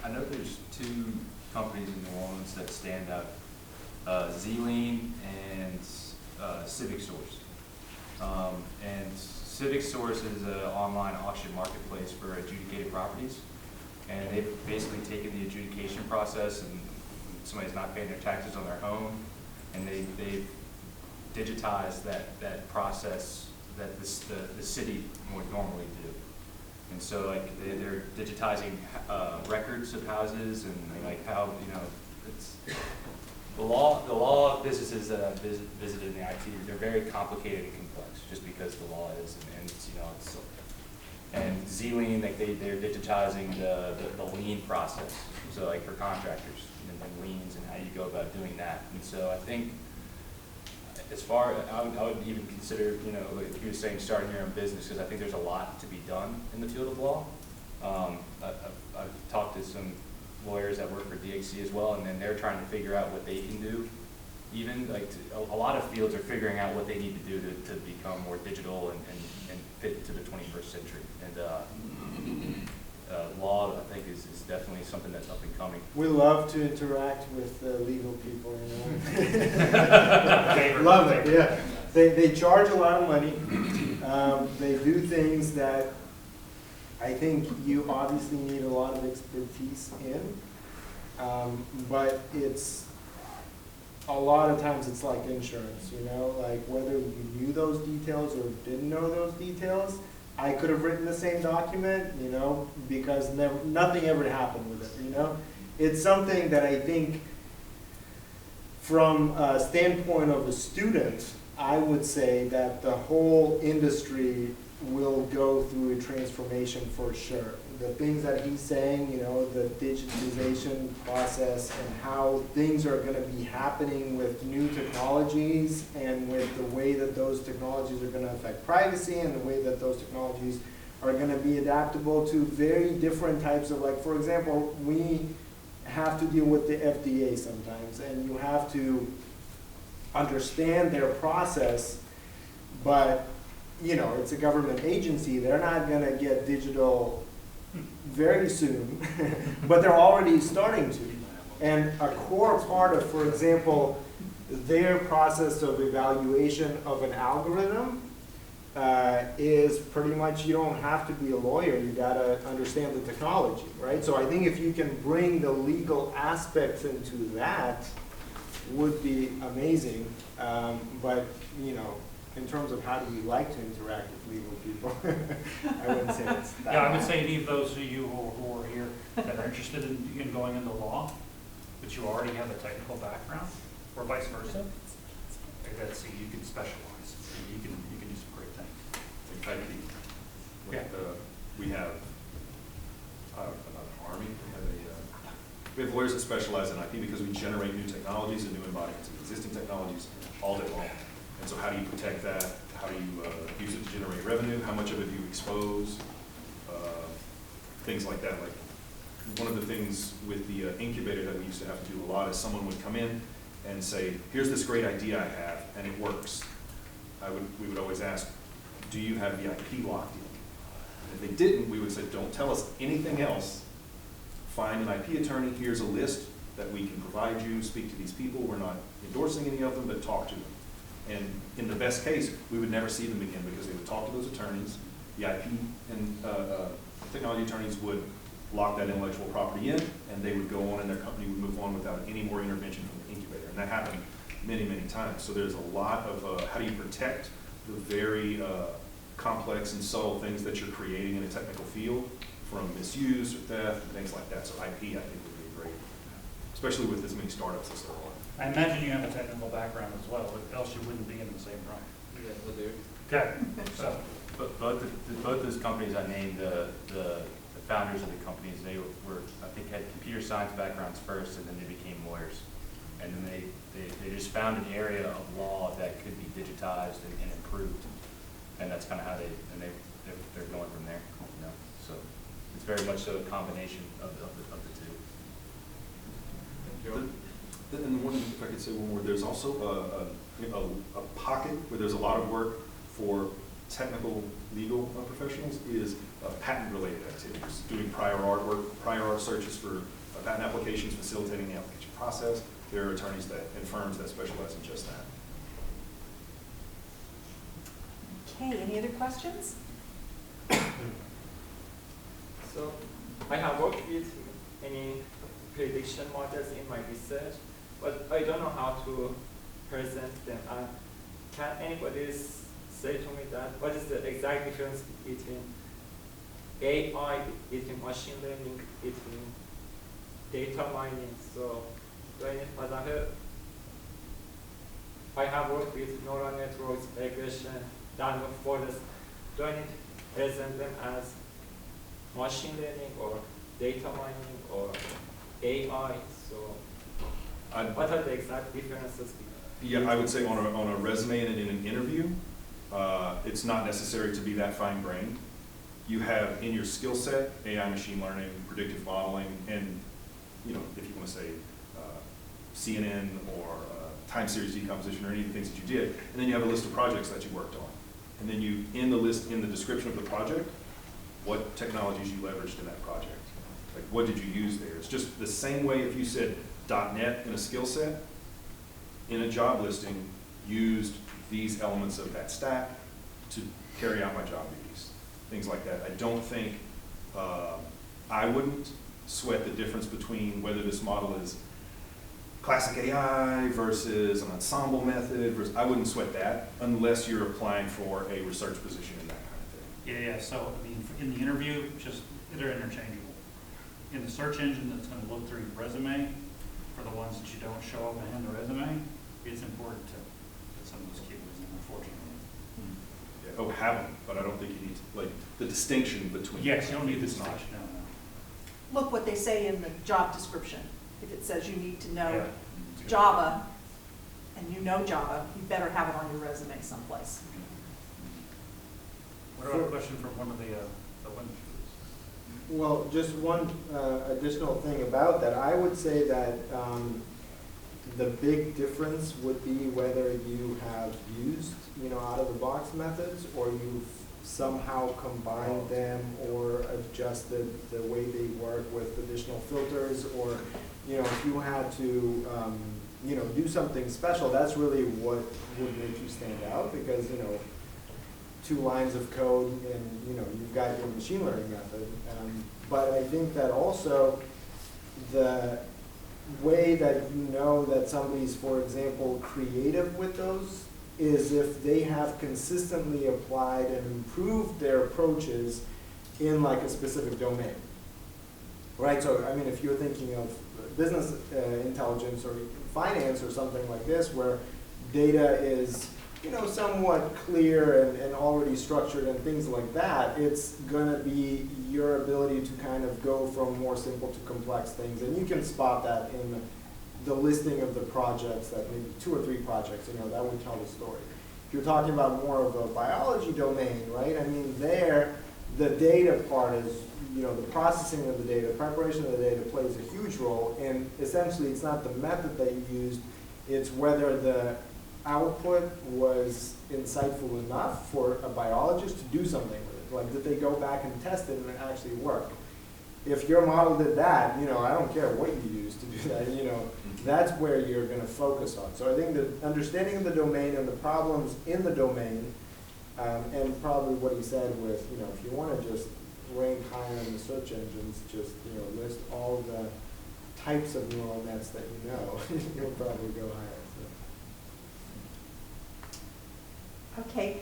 [SPEAKER 3] I know there's two companies in New Orleans that stand out. Z-Lean and Civic Source. And Civic Source is an online auction marketplace for adjudicated properties. And they've basically taken the adjudication process, and somebody's not paying their taxes on their home, and they've digitized that process that the city would normally do. And so they're digitizing records of houses, and how, The law businesses that I've visited in the IT, they're very complicated and complex, just because the law is, and it's, you know, it's, and Z-Lean, like they're digitizing the lien process, so like for contractors, and liens and how you go about doing that. And so I think, as far, I would even consider, you know, like you were saying, starting your own business, because I think there's a lot to be done in the field of law. I've talked to some lawyers that work for DXC as well, and then they're trying to figure out what they can do. Even like a lot of fields are figuring out what they need to do to become more digital and fit to the 21st century. And law, I think, is definitely something that's up and coming.
[SPEAKER 6] We love to interact with legal people, you know. Love it, yeah. They charge a lot of money. They do things that I think you obviously need a lot of expertise in, but it's a lot of times it's like insurance, you know, like whether you knew those details or didn't know those details, I could have written the same document, you know, because nothing ever happened with it, you know. It's something that I think from a standpoint of a student, I would say that the whole industry will go through a transformation for sure. The things that he's saying, you know, the digitization process and how things are going to be happening with new technologies and with the way that those technologies are going to affect privacy and the way that those technologies are going to be adaptable to very different types of, like, for example, we have to deal with the FDA sometimes, and you have to understand their process, but you know, it's a government agency. They're not going to get digital very soon, but they're already starting to. And a core part of, for example, their process of evaluation of an algorithm is pretty much, you don't have to be a lawyer. You got to understand the technology, right? So I think if you can bring the legal aspects into that, would be amazing. But, you know, in terms of how do you like to interact with legal people, I wouldn't say it's that.
[SPEAKER 4] Yeah, I would say any of those of you who are here that are interested in going into law, but you already have a technical background, or vice versa, that's, you can specialize. You can do some great things.
[SPEAKER 5] Like IP.
[SPEAKER 4] Yeah.
[SPEAKER 5] We have an army. We have lawyers that specialize in IP because we generate new technologies and new embodiments of existing technologies all day long. And so how do you protect that? How do you use it to generate revenue? How much of it do you expose? Things like that. Like one of the things with the incubator that we used to have to do a lot is someone would come in and say, here's this great idea I have, and it works. We would always ask, do you have the IP locked in? And if they didn't, we would say, don't tell us anything else. Find an IP attorney. Here's a list that we can provide you. Speak to these people. We're not endorsing any of them, but talk to them. And in the best case, we would never see them again because they would talk to those attorneys. The IP and technology attorneys would lock that intellectual property in, and they would go on and their company would move on without any more intervention from the incubator. And that happened many, many times. So there's a lot of how do you protect the very complex and subtle things that you're creating in a technical field from misuse or theft and things like that. So IP, I think, would be great, especially with as many startups as there are.
[SPEAKER 4] I imagine you have a technical background as well, else you wouldn't be in the same room.
[SPEAKER 10] Yeah, we'll do.
[SPEAKER 4] Okay, so.
[SPEAKER 3] But both those companies I named, the founders of the companies, they were, I think, had computer science backgrounds first, and then they became lawyers. And then they just found an area of law that could be digitized and improved. And that's kind of how they're going from there, you know. So it's very much so a combination of the two.
[SPEAKER 5] And one, if I could say one more, there's also a pocket where there's a lot of work for technical legal professionals is patent-related activities, doing prior art work, prior art searches for patent applications, facilitating the application process. There are attorneys and firms that specialize in just that.
[SPEAKER 1] Okay, any other questions?
[SPEAKER 7] So I have worked with any prediction models in my research, but I don't know how to present them. Can anybody say to me that what is the exact difference between AI, between machine learning, between data mining? So do I need I have worked with neural networks, regression, random forests. Do I need to present them as machine learning or data mining or AI? So what are the exact differences?
[SPEAKER 5] Yeah, I would say on a resume and in an interview, it's not necessary to be that fine-grained. You have in your skill set AI, machine learning, predictive modeling, and if you want to say CNN or time series decomposition or any of the things that you did, and then you have a list of projects that you worked on, and then you in the description of the project, what technologies you leveraged in that project, like what did you use there? It's just the same way if you said .NET in a skill set, in a job listing, used these elements of that stack to carry out my job duties, things like that. I don't think, I wouldn't sweat the difference between whether this model is classic AI versus an ensemble method versus, I wouldn't sweat that unless you're applying for a research position in that kind of thing.
[SPEAKER 4] Yeah, so, I mean, in the interview, they're interchangeable. In the search engine that's gonna look through your resume, for the ones that you don't show up in the resume, it's important to put some of those keywords in, unfortunately.
[SPEAKER 5] Yeah, oh, have them, but I don't think you need to, like, the distinction between.
[SPEAKER 4] Yes, you don't need
[SPEAKER 5] it's
[SPEAKER 4] this
[SPEAKER 5] not.
[SPEAKER 4] much, no.
[SPEAKER 1] Look what they say in the job description. If it says you need to know
[SPEAKER 4] Yeah.
[SPEAKER 1] Java, and you know Java, you better have it on your resume someplace.
[SPEAKER 4] What about a question from one of the women?
[SPEAKER 6] Well, just one additional thing about that, I would say that the big difference would be whether you have used, out-of-the-box methods, or you've somehow combined them or adjusted the way they work with additional filters, or, if you had to, do something special, that's really what would make you stand out, because, 2 lines of code and, you've got your machine learning method. But I think that also the way that you know that somebody's, for example, creative with those is if they have consistently applied and improved their approaches in like a specific domain. Right, so I mean, if you're thinking of business intelligence or finance or something like this, where data is somewhat clear and already structured and things like that, it's gonna be your ability to kind of go from more simple to complex things. And you can spot that in the listing of the projects, that maybe 2 or 3 projects, that would tell the story. If you're talking about more of a biology domain, right, I mean, there, the data part is, the processing of the data, preparation of the data plays a huge role, and essentially it's not the method that you used, it's whether the output was insightful enough for a biologist to do something with it. Like, did they go back and test it and it actually worked? If your model did that, I don't care what you use to do that, that's where you're going to focus on. So I think the understanding of the domain and the problems in the domain, and probably what he said with, if you want to just rank higher in the search engines, just, list all the types of neural nets that you'll probably go higher.
[SPEAKER 1] Okay,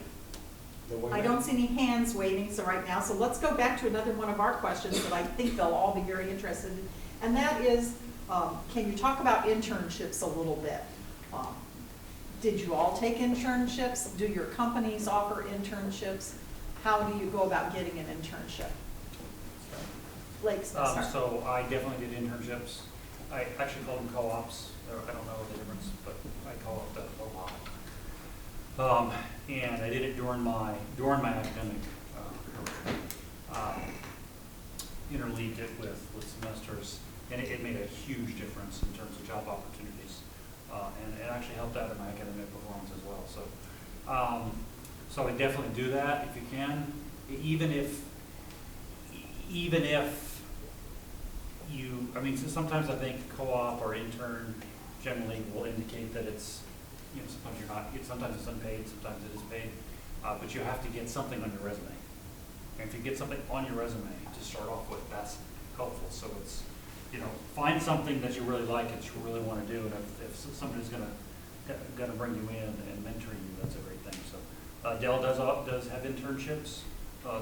[SPEAKER 6] The one
[SPEAKER 1] I don't see any hands waving, so right now, so let's go back to another one of our questions that I think they'll all be very interested in. And that is, can you talk about internships a little bit? Did you all take internships? Do your companies offer internships? How do you go about getting an internship? Blake, sorry.
[SPEAKER 4] So I definitely did internships. I actually call them co-ops. I don't know the difference, but I call it a co-op. And I did it during my academic career. Interleaved it with semesters, and it made a huge difference in terms of job opportunities, and it actually helped out in my academic performance as well. So, so I definitely do that if you can, even if you, I mean, sometimes I think co-op or intern generally will indicate that it's, sometimes you're not, sometimes it's unpaid, sometimes it is paid, but you have to get something on your resume. And if you get something on your resume to start off with, that's helpful. So it's, find something that you really like, that you really want to do, and if somebody's gonna bring you in and mentor you, that's a great thing. So Dell does have internships.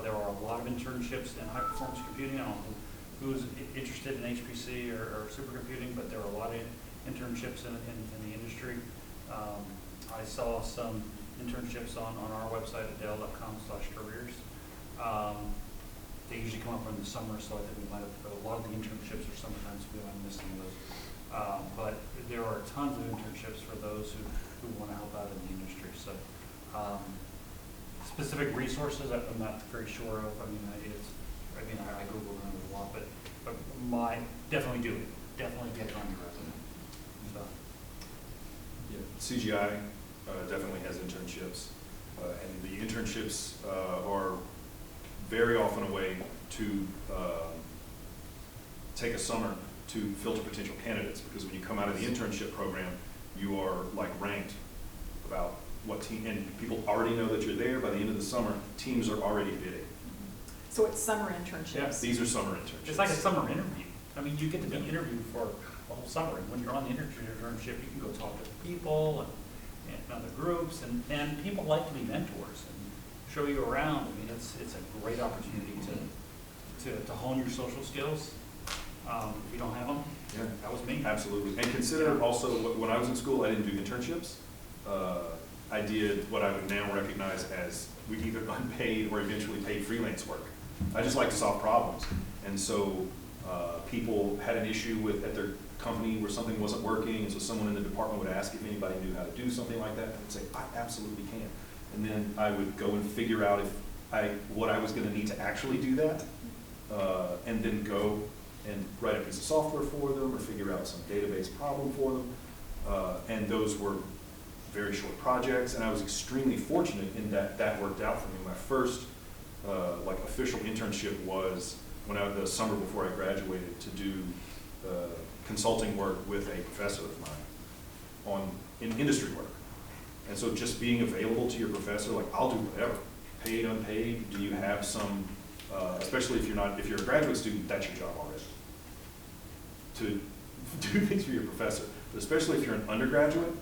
[SPEAKER 4] There are a lot of internships in high performance computing. I don't know who's interested in HPC or supercomputing, but there are a lot of internships in the industry. I saw some internships on our website at dell.com/careers. They usually come up in the summer, so I think we might have, a lot of the internships are summertime, so we might have missed some of those. But there are tons of internships for those who want to help out in the industry. So specific resources, I'm not very sure of. I Google them a lot, but definitely do it. Definitely get it on your resume. So.
[SPEAKER 5] Yeah, CGI definitely has internships, and the internships are very often a way to take a summer to filter potential candidates, because when you come out of the internship program, you are like ranked about what team, and people already know that you're there. By the end of the summer, teams are already bidding.
[SPEAKER 1] So it's summer internships.
[SPEAKER 5] Yeah, these are summer internships.
[SPEAKER 4] It's like a summer interview. I mean, you get to be interviewed for a whole summer, and when you're on the internship, you can go talk to people and other groups, and people like to be mentors and show you around. I mean, it's a great opportunity to hone your social skills. If you don't have them,
[SPEAKER 5] Yeah.
[SPEAKER 4] that was me.
[SPEAKER 5] Absolutely. And consider also, when I was in school, I didn't do internships. I did what I would now recognize as either unpaid or eventually paid freelance work. I just like to solve problems. And so people had an issue at their company where something wasn't working, and so someone in the department would ask if anybody knew how to do something like that. I would say, I absolutely can. And then I would go and figure out what I was going to need to actually do that, and then go and write a piece of software for them or figure out some database problem for them. And those were very short projects, and I was extremely fortunate in that worked out for me. My first official internship was the summer before I graduated, to do consulting work with a professor of mine in industry work. And so just being available to your professor, like, I'll do whatever, paid, unpaid. Do you have some, especially if you're a graduate student, that's your job already, to do things for your professor. But especially if you're an undergraduate,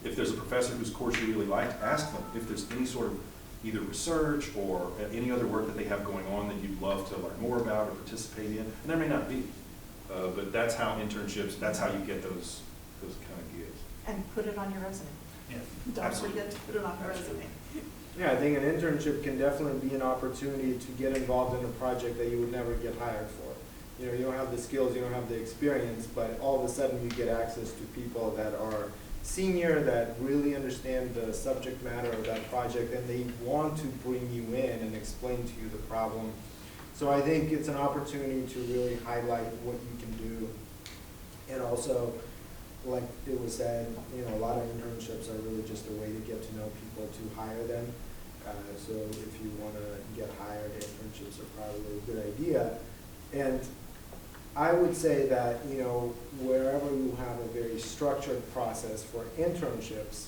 [SPEAKER 5] if there's a professor whose course you really like, ask them if there's any sort of either research or any other work that they have going on that you'd love to learn more about or participate in. And there may not be, but that's how internships, that's how you get those kind of gigs.
[SPEAKER 1] And put it on your resume.
[SPEAKER 4] Yeah.
[SPEAKER 1] Don't
[SPEAKER 5] Absolutely.
[SPEAKER 1] forget to put it on your resume.
[SPEAKER 6] Yeah, I think an internship can definitely be an opportunity to get involved in a project that you would never get hired for. You know, you don't have the skills, you don't have the experience, but all of a sudden you get access to people that are senior, that really understand the subject matter of that project, and they want to bring you in and explain to you the problem. So I think it's an opportunity to really highlight what you can do. And also, like it was said, you know, a lot of internships are really just a way to get to know people, to hire them. So if you want to get hired, internships are probably a good idea. And I would say that, you know, wherever you have a very structured process for internships,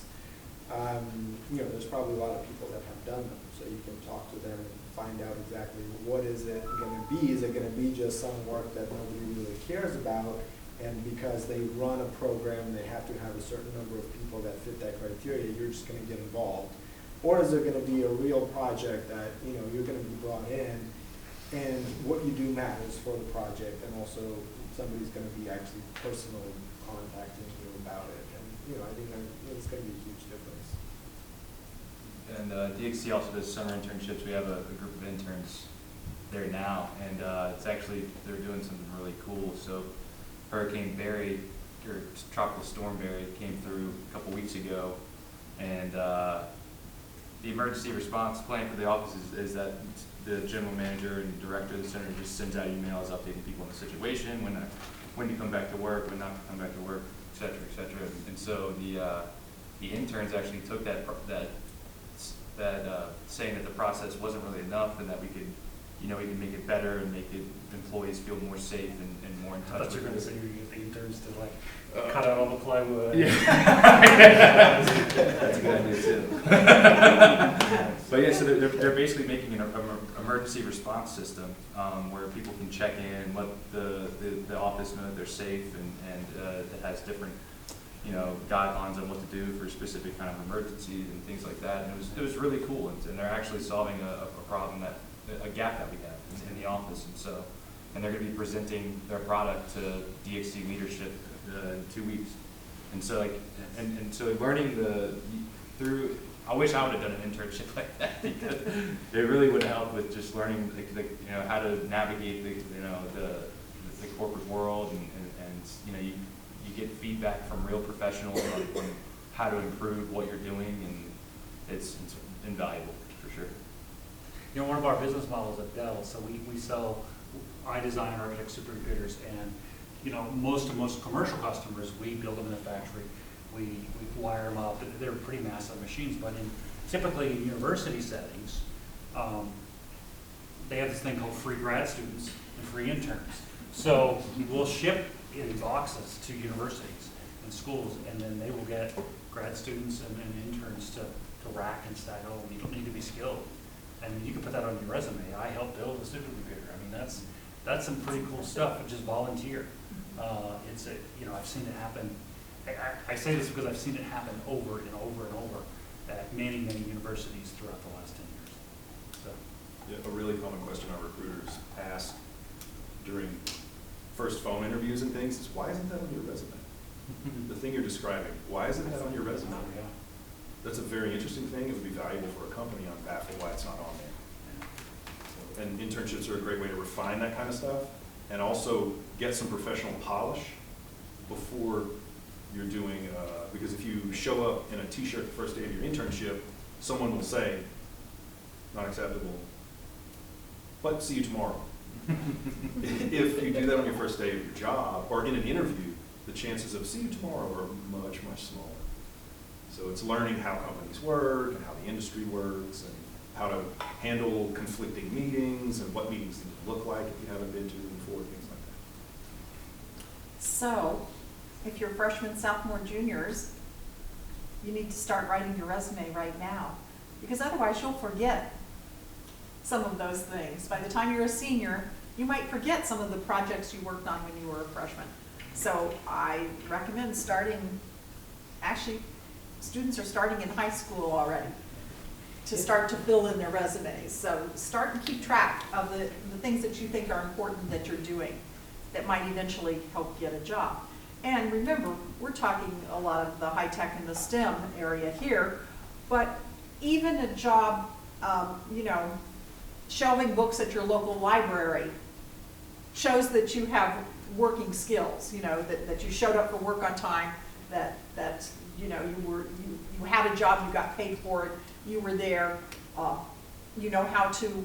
[SPEAKER 6] you know, there's probably a lot of people that have done them. So you can talk to them and find out exactly what is it going to be. Is it going to be just some work that nobody really cares about? And because they run a program, they have to have a certain number of people that fit that criteria, you're just going to get involved. Or is there going to be a real project that, you know, you're going to be brought in, and what you do matters for the project, and also somebody's going to be actually personally contacting you about it. And, you know, I think it's going to be a huge difference.
[SPEAKER 3] And DXC also does summer internships. We have a group of interns there now, and they're doing something really cool. So Hurricane Barry, or Tropical Storm Barry, came through a couple weeks ago, and the emergency response plan for the office is that the general manager and director of the center just sends out emails updating people on the situation, when to come back to work, when not to come back to work, et cetera, et cetera. And so the interns actually took that saying that the process wasn't really enough, and that we could make it better and make employees feel more safe and more in touch.
[SPEAKER 4] I thought you were going to say you use the interns to cut out all the plywood.
[SPEAKER 3] Yeah. That's a good idea too. But yeah, so they're basically making an emergency response system where people can check in, let the office know that they're safe, and it has different guidelines on what to do for specific kind of emergencies and things like that. And it was really cool, and they're actually solving a problem a gap that we have in the office. And they're going to be presenting their product to DXC leadership in 2 weeks. And so like, and so learning through, I wish I would have done an internship like that, because it really would help with just learning you know, how to navigate the corporate world, and you know, you get feedback from real professionals on how to improve what you're doing, and it's invaluable for sure.
[SPEAKER 4] You know, one of our business models at Dell, so we sell, I design and architect supercomputers, and you know, most commercial customers, we build them in a factory, we wire them up, they're pretty massive machines, but typically in university settings, they have this thing called free grad students and free interns. So we'll ship in boxes to universities and schools, and then they will get grad students and interns to rack and stack. Oh, you don't need to be skilled. And you can put that on your resume. I helped build a supercomputer. I mean, that's some pretty cool stuff. Just volunteer. You know, I've seen it happen. I say this because I've seen it happen over and over and over at many universities throughout the last 10 years. So,
[SPEAKER 5] Yeah, a really common question our recruiters ask during first phone interviews and things is, why isn't that on your resume? The thing you're describing, why isn't that on your resume?
[SPEAKER 4] yeah.
[SPEAKER 5] That's a very interesting thing. It would be valuable for a company. I'm baffled why it's not on there. And internships are a great way to refine that kind of stuff, and also get some professional polish before you're doing, because if you show up in a t-shirt the first day of your internship, someone will say, not acceptable, but see you tomorrow. If you do that on your first day of your job, or in an interview, the chances of see you tomorrow are much smaller. So it's learning how companies work, and how the industry works, and how to handle conflicting meetings, and what meetings need to look like if you haven't been to them before, things like that.
[SPEAKER 1] So, if you're freshmen, sophomore, juniors, you need to start writing your resume right now, because otherwise you'll forget some of those things. By the time you're a senior, you might forget some of the projects you worked on when you were a freshman. So I recommend starting, actually, students are starting in high school already to start to fill in their resumes. So start and keep track of the things that you think are important that you're doing that might eventually help get a job. And remember, we're talking a lot of the high tech and the STEM area here, but even a job, you know, shelving books at your local library shows that you have working skills, you know, that you showed up for work on time, that you know, you had a job, you got paid for it, you were there, you know how to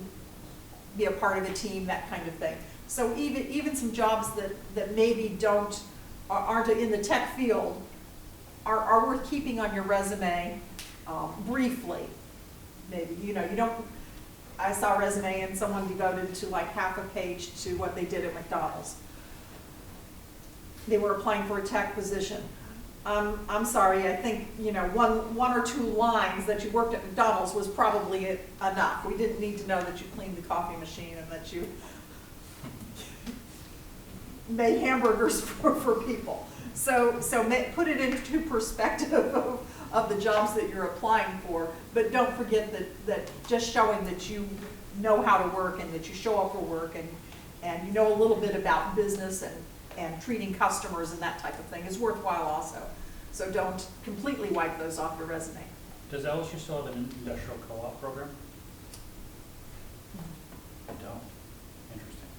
[SPEAKER 1] be a part of a team, that kind of thing. So even some jobs that maybe aren't in the tech field are worth keeping on your resume briefly. Maybe, you know, you don't, I saw a resume and someone devoted to like half a page to what they did at McDonald's. They were applying for a tech position. I'm sorry, I think, you know, one or two lines that you worked at McDonald's was probably enough. We didn't need to know that you cleaned the coffee machine and that you made hamburgers for people. So put it into perspective of the jobs that you're applying for, but don't forget that just showing that you know how to work and that you show up for work and you know a little bit about business and treating customers and that type of thing is worthwhile also. So don't completely wipe those off your resume.
[SPEAKER 4] Does LSU still have an industrial co-op program? I don't. Interesting.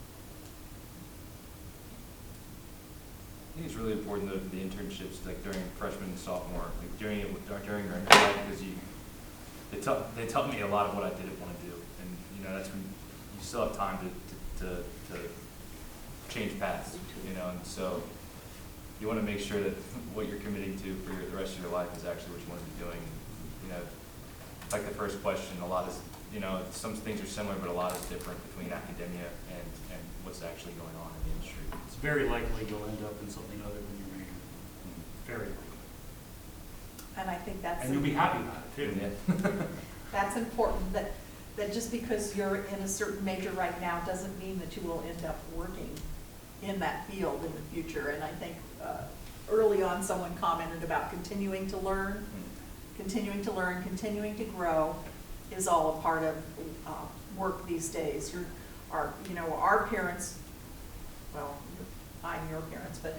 [SPEAKER 3] I think it's really important that the internships, like during freshman and sophomore, like during your undergrad, because they taught me a lot of what I didn't want to do, and you know that's when you still have time to change paths, you know, and so you want to make sure that what you're committing to for the rest of your life is actually what you want to be doing. You know, like the first question, a lot is, you know, some things are similar, but a lot is different between academia and what's actually going on in the industry.
[SPEAKER 4] It's very likely you'll end up in something other than your major. Very likely.
[SPEAKER 1] And I think that's...
[SPEAKER 4] And you'll be happy about it too.
[SPEAKER 3] Yeah.
[SPEAKER 1] That's important, that just because you're in a certain major right now doesn't mean that you will end up working in that field in the future. And I think early on someone commented about continuing to learn, continuing to grow is all a part of work these days. Our parents, well, I'm your parents, but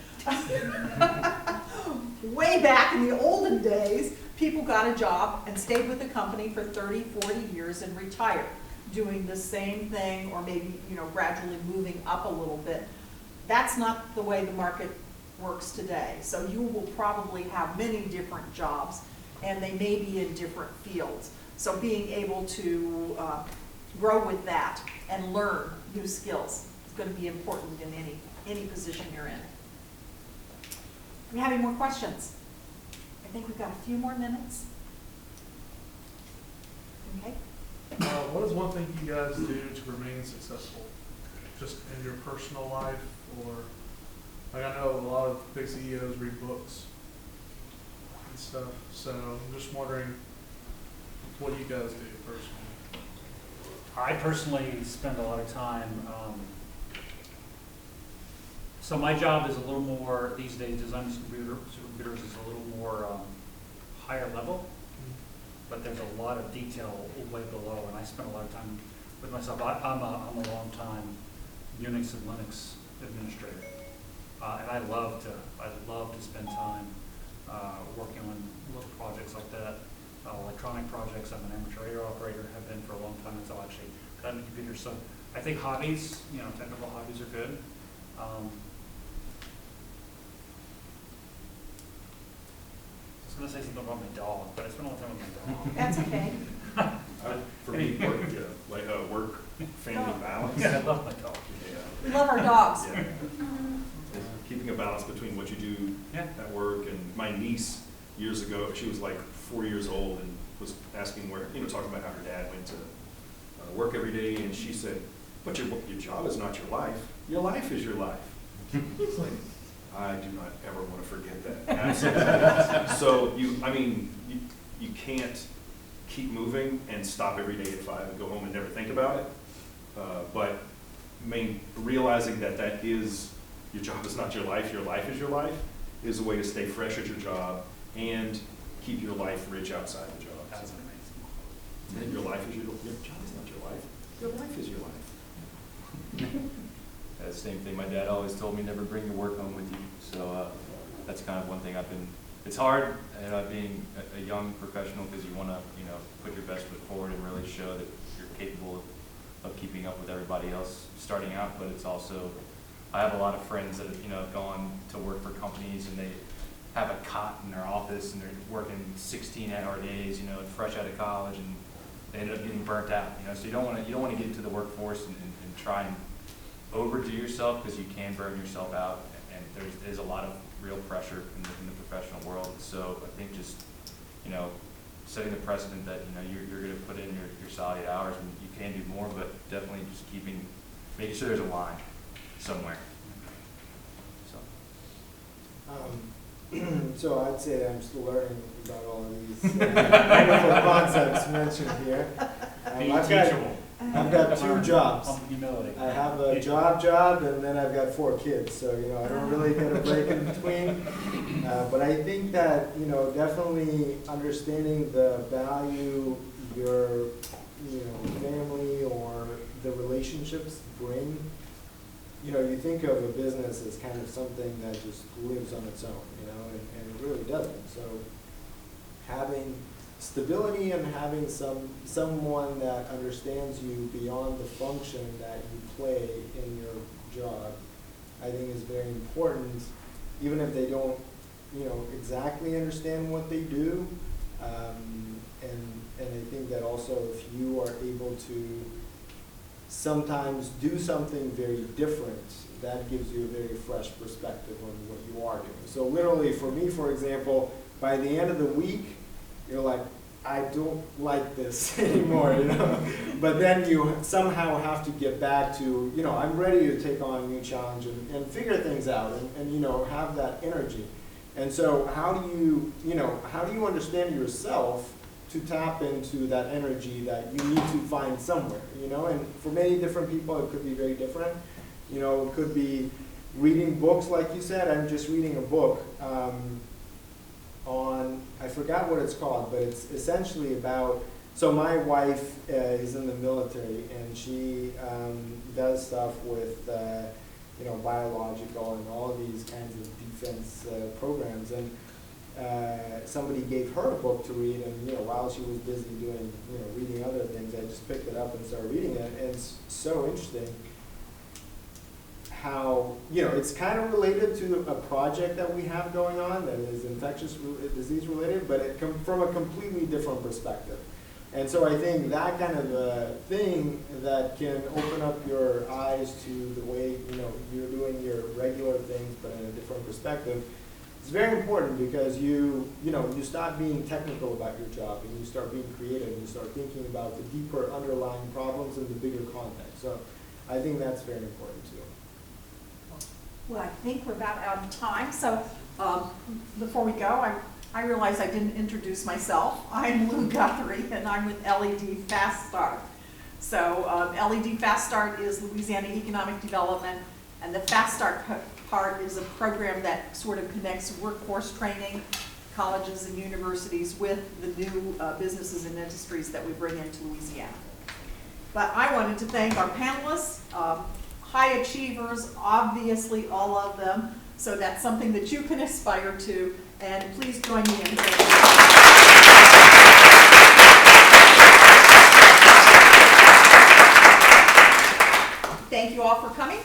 [SPEAKER 1] way back in the olden days, people got a job and stayed with the company for 30, 40 years and retired, doing the same thing or maybe, gradually moving up a little bit. That's not the way the market works today. So you will probably have many different jobs and they may be in different fields. So being able to grow with that and learn new skills is going to be important in any position you're in. Do we have any more questions? I think we've got a few more minutes. Okay.
[SPEAKER 9] What is one thing you guys do to remain successful, just in your personal life, or like I know a lot of big CEOs read books and stuff, so I'm just wondering what you guys do personally.
[SPEAKER 4] I personally spend a lot of time, so my job is a little more, these days, designing supercomputers is a little more higher level, but there's a lot of detail way below, and I spend a lot of time with myself. I'm a long time Unix and Linux administrator, and I love to spend time working on little projects like that. Electronic projects. I'm an amateur radio operator, have been for a long time until I actually got into computers. So I think hobbies, technical hobbies are good. I was going to say something about my dog, but I spent a long time with my dog.
[SPEAKER 1] That's okay.
[SPEAKER 5] For me, work, family balance.
[SPEAKER 4] Yeah, I love my dog.
[SPEAKER 1] We love our dogs.
[SPEAKER 5] Yeah. Keeping a balance between what you do at work, and my niece years ago, she was like 4 years old and was asking where, talking about how her dad went to work every day, and she said, but your job is not your life. Your life is your life. It's like, I do not ever want to forget that. Absolutely. So you can't keep moving and stop every day at 5 and go home and never think about it. But realizing that is, your job is not your life is your life, is a way to stay fresh at your job and keep your life rich outside the job.
[SPEAKER 4] That's amazing.
[SPEAKER 5] Your life is your job is not your life. Your life is your life.
[SPEAKER 3] Yeah, same thing. My dad always told me never bring your work home with you. So that's kind of one thing it's hard, being a young professional, because you want to, put your best foot forward and really show that you're capable of keeping up with everybody else starting out. But it's also, I have a lot of friends that have gone to work for companies and they have a cot in their office and they're working 16-hour days, fresh out of college, and they end up getting burnt out. So you don't want to get into the workforce and try and overdo yourself, because you can burn yourself out, and there's a lot of real pressure in the professional world. So I think just setting the precedent that you're going to put in your solid hours, and you can do more, but definitely just making sure there's a line somewhere.
[SPEAKER 6] So I'd say I'm still learning about all of these wonderful concepts mentioned here. I've got 2 jobs. I have a job, and then I've got 4 kids. So I don't really get a break in between. But I think that definitely understanding the value your family or the relationships bring. You think of a business as kind of something that just lives on its own, and it really doesn't. So having stability and having someone that understands you beyond the function that you play in your job, I think is very important, even if they don't, exactly understand what they do. And I think that also if you are able to sometimes do something very different, that gives you a very fresh perspective on what you are doing. So literally for me, for example, by the end of the week, you're like, I don't like this anymore, But then you somehow have to get back to, I'm ready to take on a new challenge and figure things out and have that energy. And so how do you understand yourself to tap into that energy that you need to find somewhere, And for many different people, it could be very different. It could be reading books, like you said. I'm just reading a book on, I forgot what it's called, but it's essentially about, so my wife is in the military, and she does stuff with biological and all of these kinds of defense programs. And somebody gave her a book to read, and while she was busy doing reading other things, I just picked it up and started reading it, and it's so interesting how it's kind of related to a project that we have going on that is infectious disease related, but it comes from a completely different perspective. And so I think that kind of a thing that can open up your eyes to the way you're doing your regular things, but in a different perspective. It's very important because you stop being technical about your job and you start being creative and you start thinking about the deeper underlying problems in the bigger context. So I think that's very important too.
[SPEAKER 1] Well, I think we're about out of time, so before we go, I realize I didn't introduce myself. I'm Lou Guthrie, and I'm with LED Fast Start. So LED Fast Start is Louisiana Economic Development, and the Fast Start part is a program that sort of connects workforce training, colleges and universities with the new businesses and industries that we bring into Louisiana. But I wanted to thank our panelists, high achievers, obviously all of them, so that's something that you can aspire to, and please join me in thanking you. Thank you all for coming.